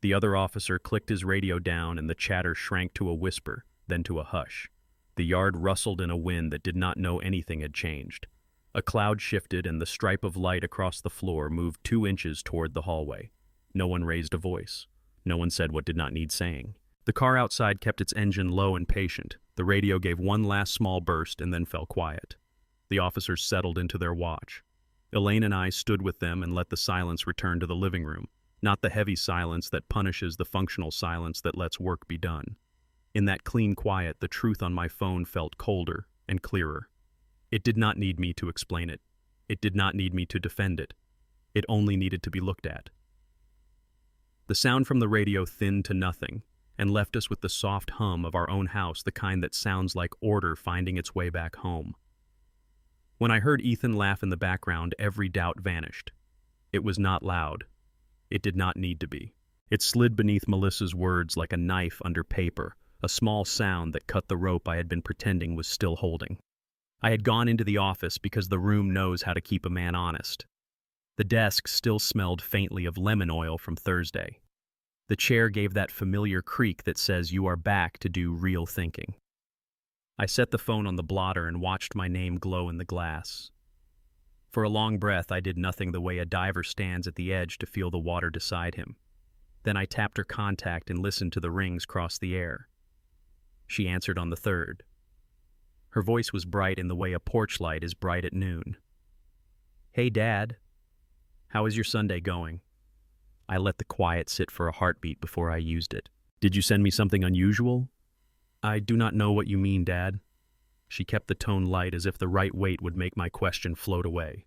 The other officer clicked his radio down and the chatter shrank to a whisper, then to a hush. The yard rustled in a wind that did not know anything had changed. A cloud shifted and the stripe of light across the floor moved 2 inches toward the hallway. No one raised a voice. No one said what did not need saying. The car outside kept its engine low and patient. The radio gave one last small burst and then fell quiet. The officers settled into their watch. Elaine and I stood with them and let the silence return to the living room, not the heavy silence that punishes the functional silence that lets work be done. In that clean quiet, the truth on my phone felt colder and clearer. It did not need me to explain it. It did not need me to defend it. It only needed to be looked at. The sound from the radio thinned to nothing and left us with the soft hum of our own house, the kind that sounds like order finding its way back home. When I heard Ethan laugh in the background, every doubt vanished. It was not loud. It did not need to be. It slid beneath Melissa's words like a knife under paper, a small sound that cut the rope I had been pretending was still holding. I had gone into the office because the room knows how to keep a man honest. The desk still smelled faintly of lemon oil from Thursday. The chair gave that familiar creak that says you are back to do real thinking. I set the phone on the blotter and watched my name glow in the glass. For a long breath, I did nothing the way a diver stands at the edge to feel the water beside him. Then I tapped her contact and listened to the rings cross the air. She answered on the 3rd. Her voice was bright in the way a porch light is bright at noon. "Hey, Dad. How is your Sunday going?" I let the quiet sit for a heartbeat before I used it. "Did you send me something unusual?" "I do not know what you mean, Dad." She kept the tone light as if the right weight would make my question float away.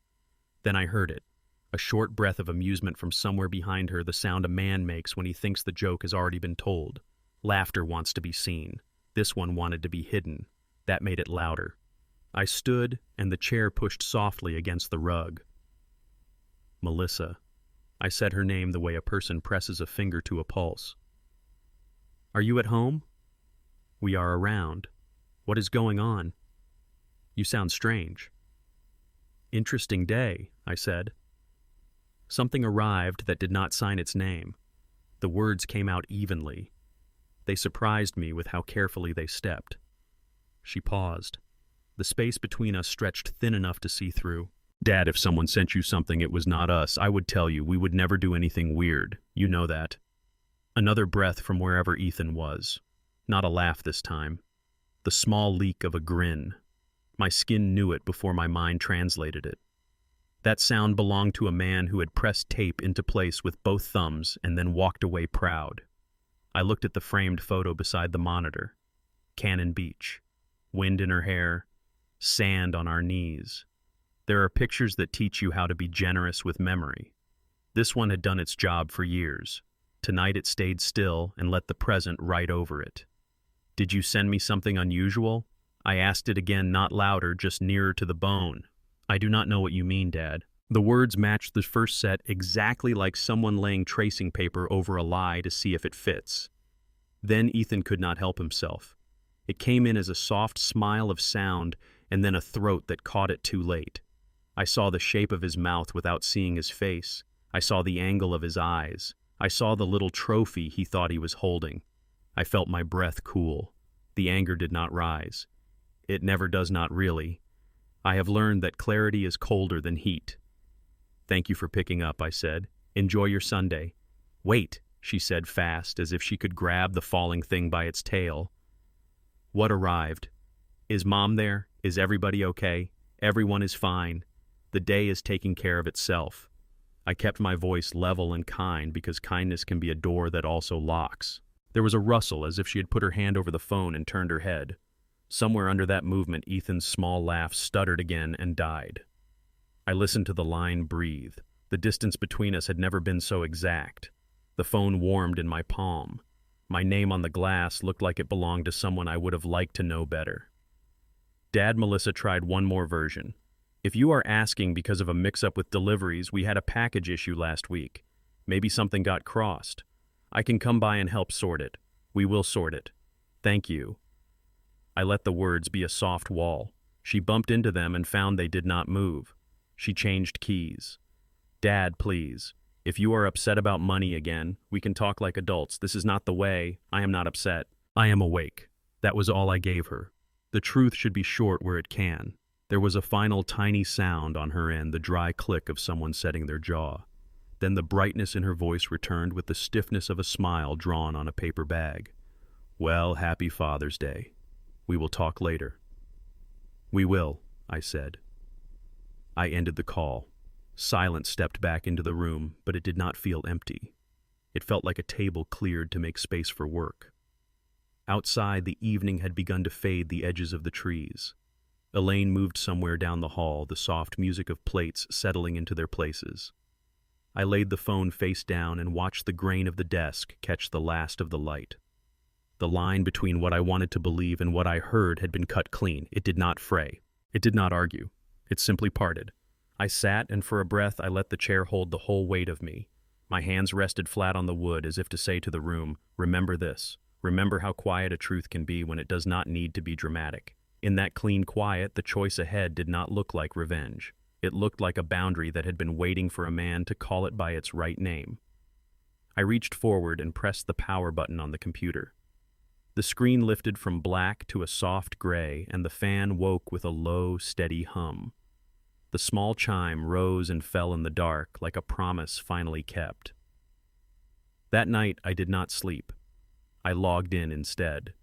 Then I heard it. A short breath of amusement from somewhere behind her, the sound a man makes when he thinks the joke has already been told. Laughter wants to be seen. This one wanted to be hidden. That made it louder. I stood, and the chair pushed softly against the rug. "Melissa." I said her name the way a person presses a finger to a pulse. "Are you at home?" "We are around. What is going on?" "You sound strange." "Interesting day," I said. Something arrived that did not sign its name. The words came out evenly. They surprised me with how carefully they stepped. She paused. The space between us stretched thin enough to see through. "Dad, if someone sent you something, it was not us. I would tell you. We would never do anything weird. You know that." Another breath from wherever Ethan was. Not a laugh this time. The small leak of a grin. My skin knew it before my mind translated it. That sound belonged to a man who had pressed tape into place with both thumbs and then walked away proud. I looked at the framed photo beside the monitor. Cannon Beach. Wind in her hair. Sand on our knees. There are pictures that teach you how to be generous with memory. This one had done its job for years. Tonight it stayed still and let the present write over it. "Did you send me something unusual?" I asked it again, not louder, just nearer to the bone. "I do not know what you mean, Dad." The words matched the first set exactly like someone laying tracing paper over a lie to see if it fits. Then Ethan could not help himself. It came in as a soft smile of sound and then a throat that caught it too late. I saw the shape of his mouth without seeing his face. I saw the angle of his eyes. I saw the little trophy he thought he was holding. I felt my breath cool. The anger did not rise. It never does, not really. I have learned that clarity is colder than heat. "Thank you for picking up," I said. "Enjoy your Sunday." "Wait," she said fast, as if she could grab the falling thing by its tail. "What arrived? Is Mom there? Is everybody okay? Everyone is fine. The day is taking care of itself." I kept my voice level and kind because kindness can be a door that also locks. There was a rustle as if she had put her hand over the phone and turned her head. Somewhere under that movement, Ethan's small laugh stuttered again and died. I listened to the line breathe. The distance between us had never been so exact. The phone warmed in my palm. My name on the glass looked like it belonged to someone I would have liked to know better. Dad, Melissa tried one more version. "If you are asking because of a mix-up with deliveries, we had a package issue last week. Maybe something got crossed. I can come by and help sort it. We will sort it. Thank you." I let the words be a soft wall. She bumped into them and found they did not move. She changed keys. "Dad, please. If you are upset about money again, we can talk like adults. This is not the way. I am not upset. I am awake." That was all I gave her. The truth should be short where it can. There was a final tiny sound on her end, the dry click of someone setting their jaw. Then the brightness in her voice returned with the stiffness of a smile drawn on a paper bag. "Well, happy Father's Day. We will talk later." "We will," I said. I ended the call. Silence stepped back into the room, but it did not feel empty. It felt like a table cleared to make space for work. Outside, the evening had begun to fade the edges of the trees. Elaine moved somewhere down the hall, the soft music of plates settling into their places. I laid the phone face down and watched the grain of the desk catch the last of the light. The line between what I wanted to believe and what I heard had been cut clean. It did not fray. It did not argue. It simply parted. I sat, and for a breath I let the chair hold the whole weight of me. My hands rested flat on the wood as if to say to the room, "Remember this. Remember how quiet a truth can be when it does not need to be dramatic." In that clean quiet, the choice ahead did not look like revenge. It looked like a boundary that had been waiting for a man to call it by its right name. I reached forward and pressed the power button on the computer. The screen lifted from black to a soft gray, and the fan woke with a low, steady hum. The small chime rose and fell in the dark like a promise finally kept. That night, I did not sleep. I logged in instead.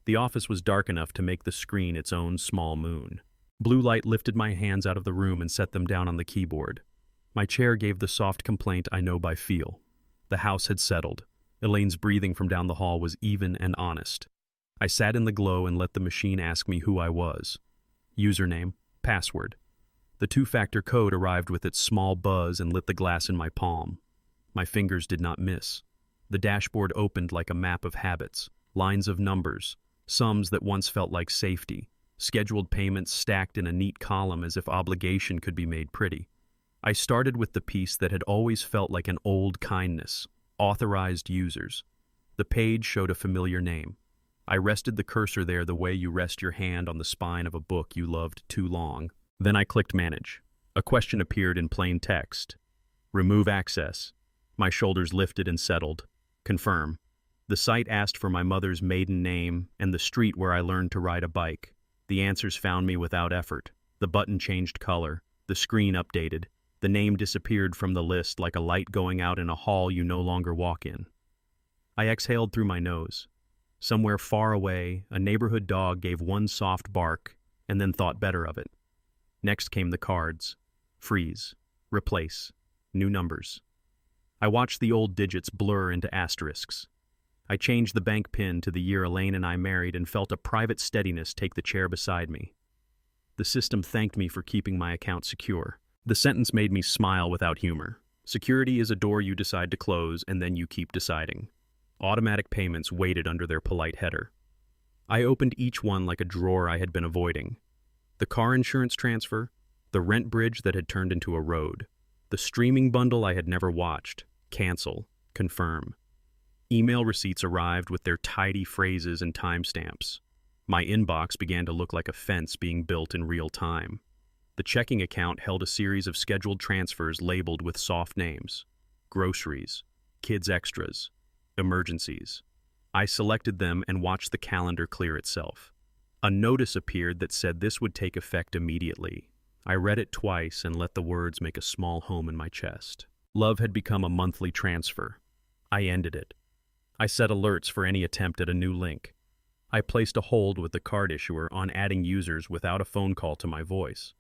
The office was dark enough to make the screen its own small moon. Blue light lifted my hands out of the room and set them down on the keyboard. My chair gave the soft complaint I know by feel. The house had settled. Elaine's breathing from down the hall was even and honest. I sat in the glow and let the machine ask me who I was. Username, password. The two-factor code arrived with its small buzz and lit the glass in my palm. My fingers did not miss. The dashboard opened like a map of habits, lines of numbers, sums that once felt like safety, scheduled payments stacked in a neat column as if obligation could be made pretty. I started with the piece that had always felt like an old kindness, authorized users. The page showed a familiar name. I rested the cursor there the way you rest your hand on the spine of a book you loved too long. Then I clicked Manage. A question appeared in plain text. Remove access. My shoulders lifted and settled. Confirm. The site asked for my mother's maiden name and the street where I learned to ride a bike. The answers found me without effort. The button changed color. The screen updated. The name disappeared from the list like a light going out in a hall you no longer walk in. I exhaled through my nose. Somewhere far away, a neighborhood dog gave one soft bark and then thought better of it. Next came the cards. Freeze. Replace. New numbers. I watched the old digits blur into asterisks. I changed the bank pin to the year Elaine and I married and felt a private steadiness take the chair beside me. The system thanked me for keeping my account secure. The sentence made me smile without humor. Security is a door you decide to close and then you keep deciding. Automatic payments waited under their polite header. I opened each one like a drawer I had been avoiding. The car insurance transfer, The rent bridge that had turned into a road. The streaming bundle I had never watched. Cancel. Confirm. Email receipts arrived with their tidy phrases and timestamps. My inbox began to look like a fence being built in real time. The checking account held a series of scheduled transfers labeled with soft names. Groceries, kids extras, emergencies. I selected them and watched the calendar clear itself. A notice appeared that said this would take effect immediately. I read it twice and let the words make a small home in my chest. Love had become a monthly transfer. I ended it. I set alerts for any attempt at a new link. I placed a hold with the card issuer on adding users without a phone call to my voice.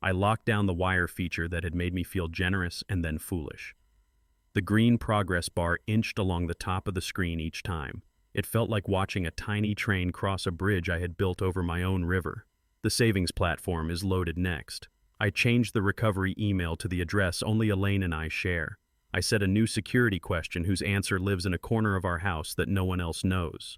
I locked down the wire feature that had made me feel generous and then foolish. The green progress bar inched along the top of the screen each time. It felt like watching a tiny train cross a bridge I had built over my own river. The savings platform is loaded next. I changed the recovery email to the address only Elaine and I share. I set a new security question whose answer lives in a corner of our house that no one else knows.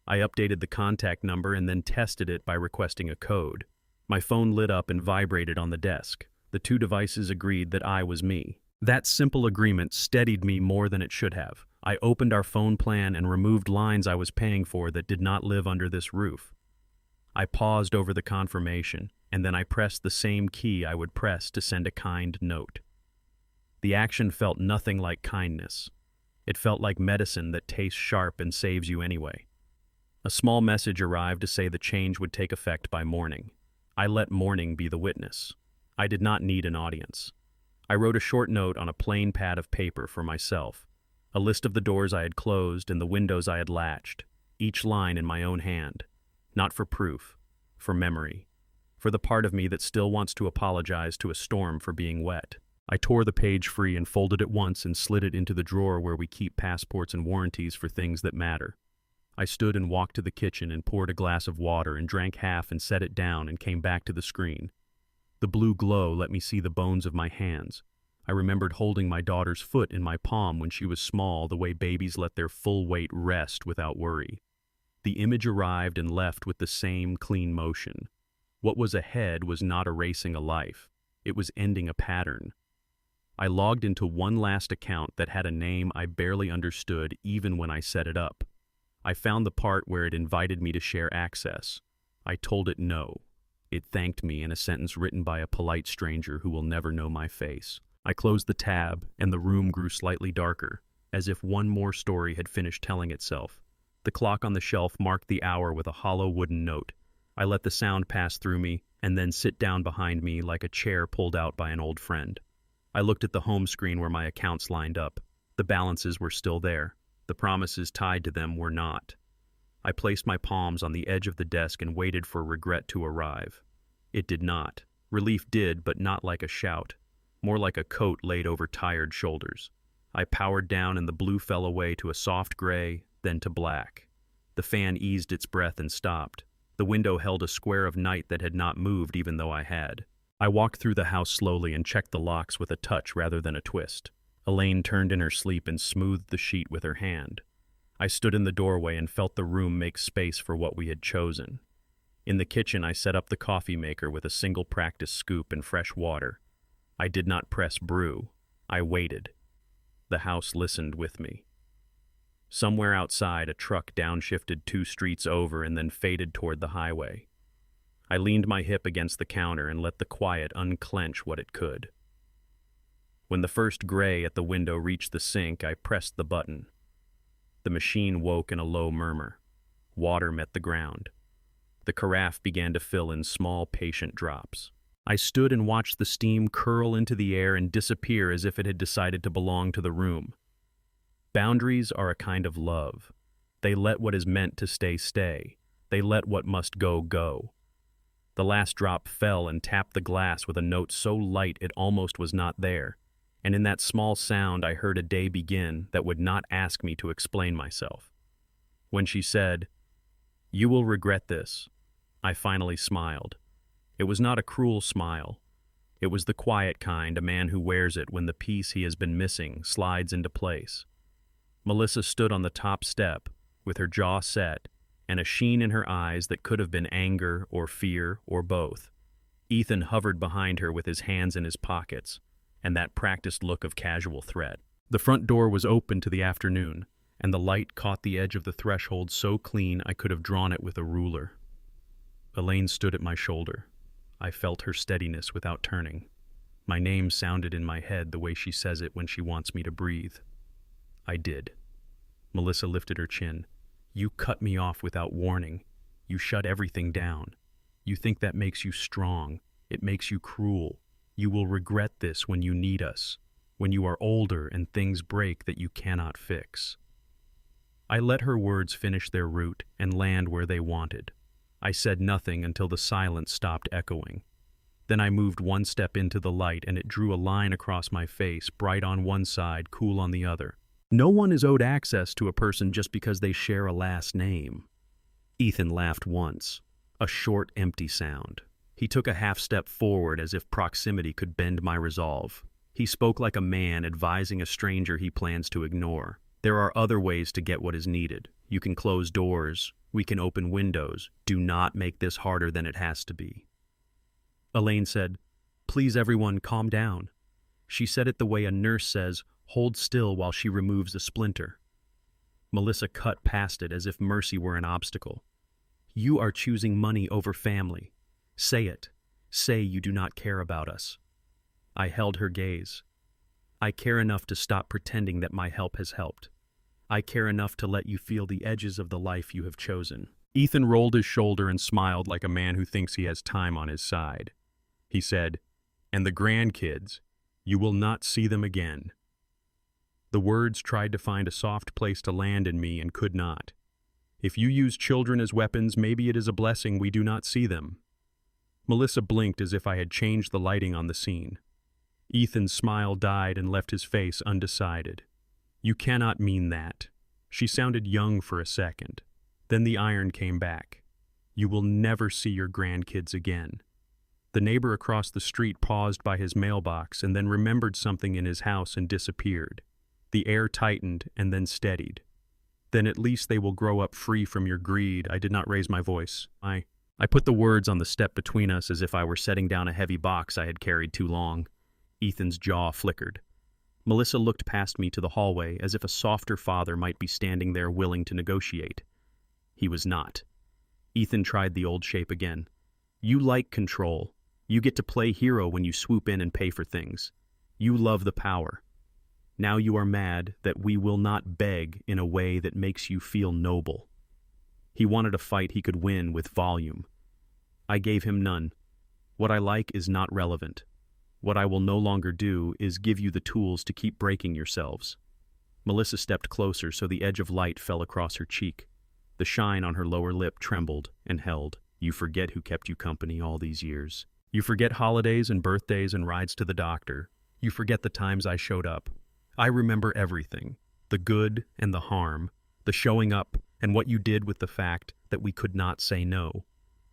I updated the contact number and then tested it by requesting a code. My phone lit up and vibrated on the desk. The two devices agreed that I was me. That simple agreement steadied me more than it should have. I opened our phone plan and removed lines I was paying for that did not live under this roof. I paused over the confirmation, and then I pressed the same key I would press to send a kind note. The action felt nothing like kindness. It felt like medicine that tastes sharp and saves you anyway. A small message arrived to say the change would take effect by morning. I let morning be the witness. I did not need an audience. I wrote a short note on a plain pad of paper for myself, a list of the doors I had closed and the windows I had latched, each line in my own hand. Not for proof, for memory, for the part of me that still wants to apologize to a storm for being wet. I tore the page free and folded it once and slid it into the drawer where we keep passports and warranties for things that matter. I stood and walked to the kitchen and poured a glass of water and drank half and set it down and came back to the screen. The blue glow let me see the bones of my hands. I remembered holding my daughter's foot in my palm when she was small, the way babies let their full weight rest without worry. The image arrived and left with the same clean motion. What was ahead was not erasing a life. It was ending a pattern. I logged into one last account that had a name I barely understood even when I set it up. I found the part where it invited me to share access. I told it no. It thanked me in a sentence written by a polite stranger who will never know my face. I closed the tab, and the room grew slightly darker, as if one more story had finished telling itself. The clock on the shelf marked the hour with a hollow wooden note. I let the sound pass through me, and then sit down behind me like a chair pulled out by an old friend. I looked at the home screen where my accounts lined up. The balances were still there. The promises tied to them were not. I placed my palms on the edge of the desk and waited for regret to arrive. It did not. Relief did, but not like a shout. More like a coat laid over tired shoulders. I powered down and the blue fell away to a soft gray, then to black. The fan eased its breath and stopped. The window held a square of night that had not moved even though I had. I walked through the house slowly and checked the locks with a touch rather than a twist. Elaine turned in her sleep and smoothed the sheet with her hand. I stood in the doorway and felt the room make space for what we had chosen. In the kitchen, I set up the coffee maker with a single practice scoop and fresh water. I did not press brew. I waited. The house listened with me. Somewhere outside, a truck downshifted 2 streets over and then faded toward the highway. I leaned my hip against the counter and let the quiet unclench what it could. When the first gray at the window reached the sink, I pressed the button. The machine woke in a low murmur. Water met the ground. The carafe began to fill in small, patient drops. I stood and watched the steam curl into the air and disappear as if it had decided to belong to the room. Boundaries are a kind of love. They let what is meant to stay stay. They let what must go go. The last drop fell and tapped the glass with a note so light it almost was not there. And in that small sound I heard a day begin that would not ask me to explain myself. When she said, "You will regret this," I finally smiled. It was not a cruel smile. It was the quiet kind, a man who wears it when the piece he has been missing slides into place. Melissa stood on the top step, with her jaw set, and a sheen in her eyes that could have been anger or fear or both. Ethan hovered behind her with his hands in his pockets, and that practiced look of casual threat. The front door was open to the afternoon, and the light caught the edge of the threshold so clean I could have drawn it with a ruler. Elaine stood at my shoulder. I felt her steadiness without turning. My name sounded in my head the way she says it when she wants me to breathe. I did. Melissa lifted her chin. You cut me off without warning. You shut everything down. You think that makes you strong. It makes you cruel. You will regret this when you need us, when you are older and things break that you cannot fix. I let her words finish their route and land where they wanted. I said nothing until the silence stopped echoing. Then I moved one step into the light and it drew a line across my face, bright on one side, cool on the other. No one is owed access to a person just because they share a last name. Ethan laughed once, a short, empty sound. He took a half step forward as if proximity could bend my resolve. He spoke like a man advising a stranger he plans to ignore. There are other ways to get what is needed. You can close doors. We can open windows. Do not make this harder than it has to be. Elaine said, "Please everyone, calm down." She said it the way a nurse says, "Hold still while she removes a splinter." Melissa cut past it as if mercy were an obstacle. You are choosing money over family. Say it. Say you do not care about us. I held her gaze. I care enough to stop pretending that my help has helped. I care enough to let you feel the edges of the life you have chosen. Ethan rolled his shoulder and smiled like a man who thinks he has time on his side. He said, "And the grandkids, you will not see them again." The words tried to find a soft place to land in me and could not. If you use children as weapons, maybe it is a blessing we do not see them. Melissa blinked as if I had changed the lighting on the scene. Ethan's smile died and left his face undecided. You cannot mean that. She sounded young for a second. Then the iron came back. You will never see your grandkids again. The neighbor across the street paused by his mailbox and then remembered something in his house and disappeared. The air tightened and then steadied. Then at least they will grow up free from your greed. I did not raise my voice. I put the words on the step between us as if I were setting down a heavy box I had carried too long. Ethan's jaw flickered. Melissa looked past me to the hallway as if a softer father might be standing there willing to negotiate. He was not. Ethan tried the old shape again. You like control. You get to play hero when you swoop in and pay for things. You love the power. Now you are mad that we will not beg in a way that makes you feel noble. He wanted a fight he could win with volume. I gave him none. What I like is not relevant. What I will no longer do is give you the tools to keep breaking yourselves. Melissa stepped closer so the edge of light fell across her cheek. The shine on her lower lip trembled and held. You forget who kept you company all these years. You forget holidays and birthdays and rides to the doctor. You forget the times I showed up. I remember everything, the good and the harm, the showing up and what you did with the fact that we could not say no.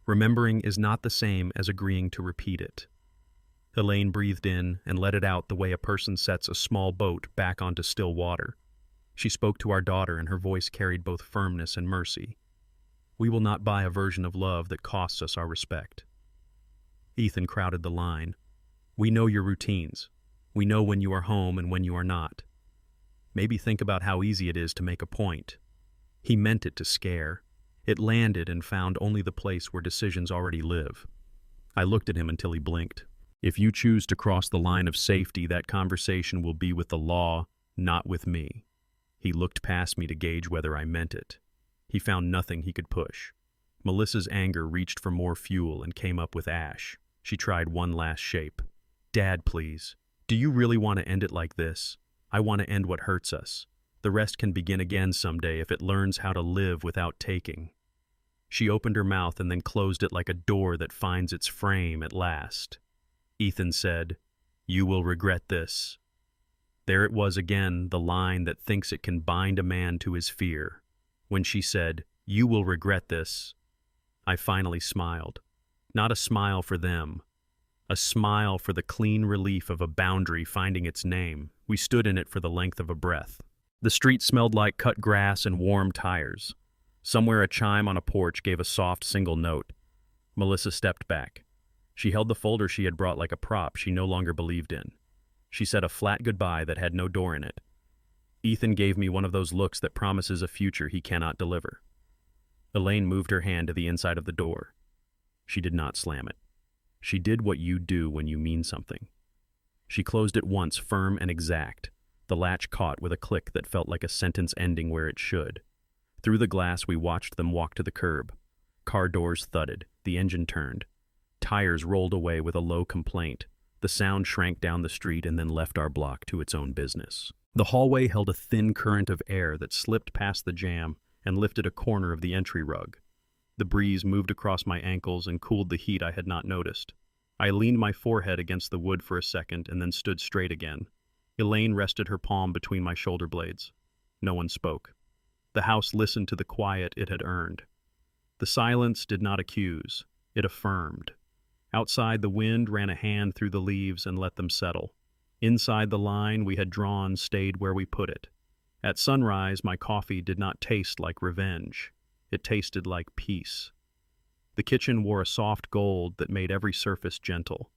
Remembering is not the same as agreeing to repeat it. Elaine breathed in and let it out the way a person sets a small boat back onto still water. She spoke to our daughter and her voice carried both firmness and mercy. We will not buy a version of love that costs us our respect. Ethan crowded the line. We know your routines. We know when you are home and when you are not. Maybe think about how easy it is to make a point. He meant it to scare. It landed and found only the place where decisions already live. I looked at him until he blinked. If you choose to cross the line of safety, that conversation will be with the law, not with me. He looked past me to gauge whether I meant it. He found nothing he could push. Melissa's anger reached for more fuel and came up with ash. She tried one last shape. Dad, please. Do you really want to end it like this? I want to end what hurts us. The rest can begin again someday if it learns how to live without taking. She opened her mouth and then closed it like a door that finds its frame at last. Ethan said, You will regret this. There it was again, the line that thinks it can bind a man to his fear. When she said, You will regret this, I finally smiled. Not a smile for them. A smile for the clean relief of a boundary finding its name. We stood in it for the length of a breath. The street smelled like cut grass and warm tires. Somewhere a chime on a porch gave a soft single note. Melissa stepped back. She held the folder she had brought like a prop she no longer believed in. She said a flat goodbye that had no door in it. Ethan gave me one of those looks that promises a future he cannot deliver. Elaine moved her hand to the inside of the door. She did not slam it. She did what you do when you mean something. She closed it once, firm and exact. The latch caught with a click that felt like a sentence ending where it should. Through the glass, we watched them walk to the curb. Car doors thudded. The engine turned. Tires rolled away with a low complaint. The sound shrank down the street and then left our block to its own business. The hallway held a thin current of air that slipped past the jamb and lifted a corner of the entry rug. The breeze moved across my ankles and cooled the heat I had not noticed. I leaned my forehead against the wood for a second and then stood straight again. Elaine rested her palm between my shoulder blades. No one spoke. The house listened to the quiet it had earned. The silence did not accuse. It affirmed. Outside, the wind ran a hand through the leaves and let them settle. Inside, the line we had drawn stayed where we put it. At sunrise, my coffee did not taste like revenge. It tasted like peace. The kitchen wore a soft gold that made every surface gentle.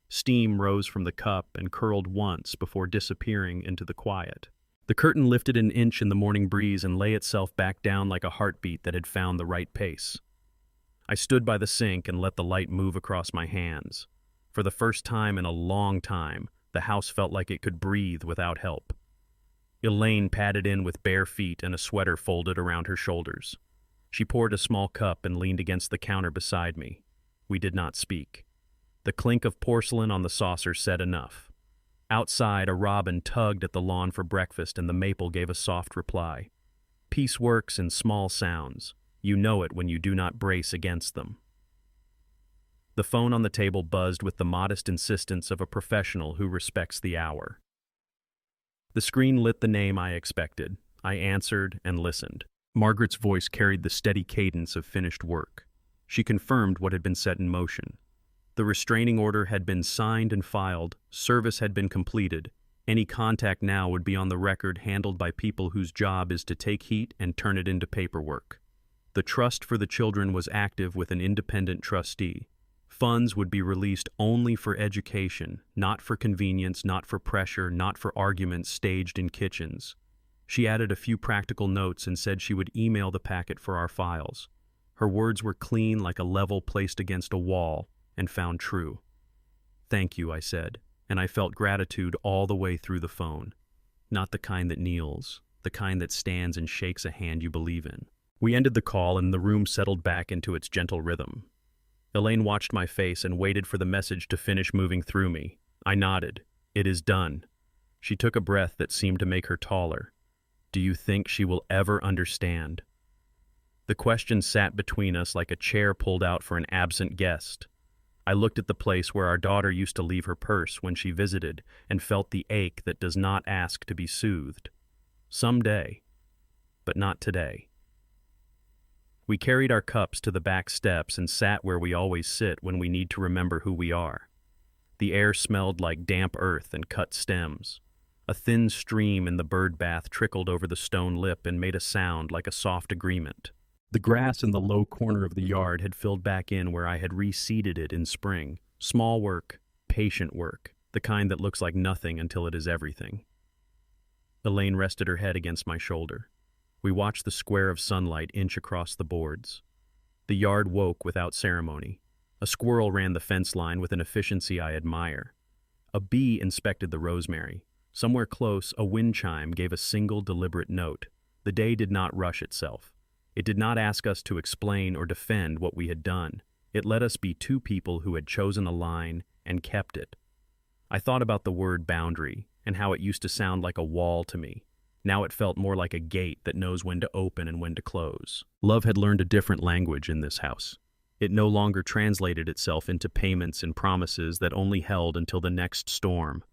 Steam rose from the cup and curled once before disappearing into the quiet. The curtain lifted an inch in the morning breeze and lay itself back down like a heartbeat that had found the right pace. I stood by the sink and let the light move across my hands. For the first time in a long time, the house felt like it could breathe without help. Elaine padded in with bare feet and a sweater folded around her shoulders. She poured a small cup and leaned against the counter beside me. We did not speak. The clink of porcelain on the saucer said enough. Outside, a robin tugged at the lawn for breakfast and the maple gave a soft reply. Peace works in small sounds. You know it when you do not brace against them. The phone on the table buzzed with the modest insistence of a professional who respects the hour. The screen lit the name I expected. I answered and listened. Margaret's voice carried the steady cadence of finished work. She confirmed what had been set in motion. The restraining order had been signed and filed, service had been completed. Any contact now would be on the record, handled by people whose job is to take heat and turn it into paperwork. The trust for the children was active with an independent trustee. Funds would be released only for education, not for convenience, not for pressure, not for arguments staged in kitchens. She added a few practical notes and said she would email the packet for our files. Her words were clean like a level placed against a wall, and found true. Thank you, I said, and I felt gratitude all the way through the phone. Not the kind that kneels, the kind that stands and shakes a hand you believe in. We ended the call and the room settled back into its gentle rhythm. Elaine watched my face and waited for the message to finish moving through me. I nodded. It is done. She took a breath that seemed to make her taller. Do you think she will ever understand? The question sat between us like a chair pulled out for an absent guest. I looked at the place where our daughter used to leave her purse when she visited and felt the ache that does not ask to be soothed. Someday, but not today. We carried our cups to the back steps and sat where we always sit when we need to remember who we are. The air smelled like damp earth and cut stems. A thin stream in the bird bath trickled over the stone lip and made a sound like a soft agreement. The grass in the low corner of the yard had filled back in where I had reseeded it in spring. Small work, patient work, the kind that looks like nothing until it is everything. Elaine rested her head against my shoulder. We watched the square of sunlight inch across the boards. The yard woke without ceremony. A squirrel ran the fence line with an efficiency I admire. A bee inspected the rosemary. Somewhere close, a wind chime gave a single deliberate note. The day did not rush itself. It did not ask us to explain or defend what we had done. It let us be two people who had chosen a line and kept it. I thought about the word boundary and how it used to sound like a wall to me. Now it felt more like a gate that knows when to open and when to close. Love had learned a different language in this house. It no longer translated itself into payments and promises that only held until the next storm.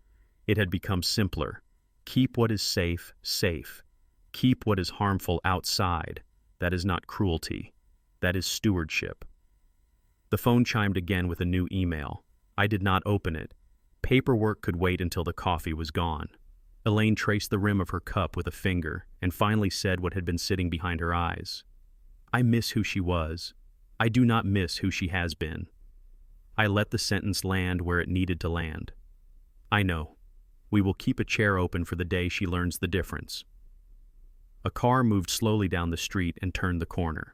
It had become simpler. Keep what is safe, safe. Keep what is harmful outside. That is not cruelty. That is stewardship. The phone chimed again with a new email. I did not open it. Paperwork could wait until the coffee was gone. Elaine traced the rim of her cup with a finger and finally said what had been sitting behind her eyes. I miss who she was. I do not miss who she has been. I let the sentence land where it needed to land. I know. We will keep a chair open for the day she learns the difference. A car moved slowly down the street and turned the corner.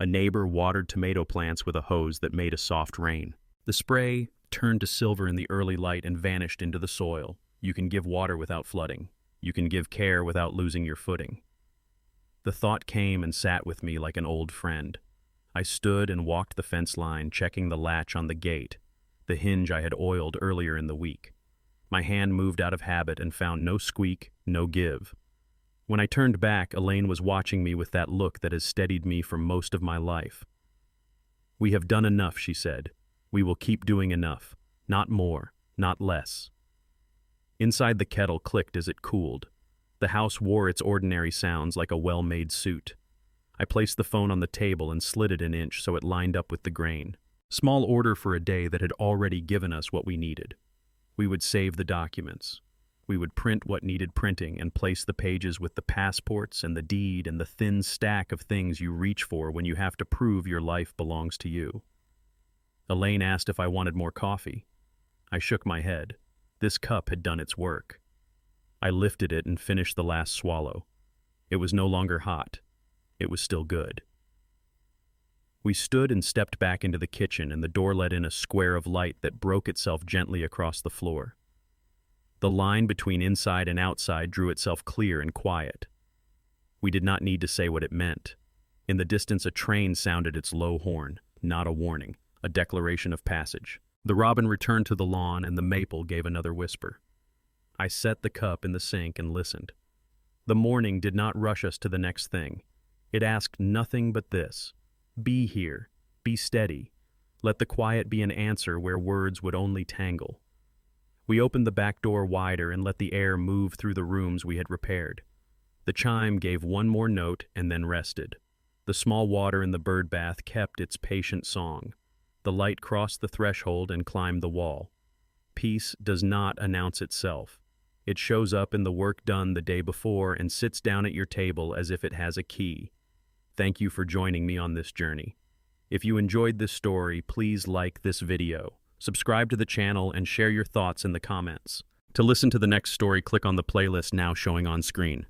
A neighbor watered tomato plants with a hose that made a soft rain. The spray turned to silver in the early light and vanished into the soil. You can give water without flooding. You can give care without losing your footing. The thought came and sat with me like an old friend. I stood and walked the fence line, checking the latch on the gate, the hinge I had oiled earlier in the week. My hand moved out of habit and found no squeak, no give. When I turned back, Elaine was watching me with that look that has steadied me for most of my life. "We have done enough," she said. "We will keep doing enough. Not more, not less." Inside the kettle clicked as it cooled. The house wore its ordinary sounds like a well-made suit. I placed the phone on the table and slid it an inch so it lined up with the grain. Small order for a day that had already given us what we needed. We would save the documents. We would print what needed printing and place the pages with the passports and the deed and the thin stack of things you reach for when you have to prove your life belongs to you. Elaine asked if I wanted more coffee. I shook my head. This cup had done its work. I lifted it and finished the last swallow. It was no longer hot. It was still good. We stood and stepped back into the kitchen, and the door let in a square of light that broke itself gently across the floor. The line between inside and outside drew itself clear and quiet. We did not need to say what it meant. In the distance, a train sounded its low horn, not a warning, a declaration of passage. The robin returned to the lawn, and the maple gave another whisper. I set the cup in the sink and listened. The morning did not rush us to the next thing. It asked nothing but this: be here, be steady. Let the quiet be an answer where words would only tangle. We opened the back door wider and let the air move through the rooms we had repaired. The chime gave one more note and then rested. The small water in the bird bath kept its patient song. The light crossed the threshold and climbed the wall. Peace does not announce itself. It shows up in the work done the day before and sits down at your table as if it has a key. Thank you for joining me on this journey. If you enjoyed this story, please like this video, subscribe to the channel, and share your thoughts in the comments. To listen to the next story, click on the playlist now showing on screen.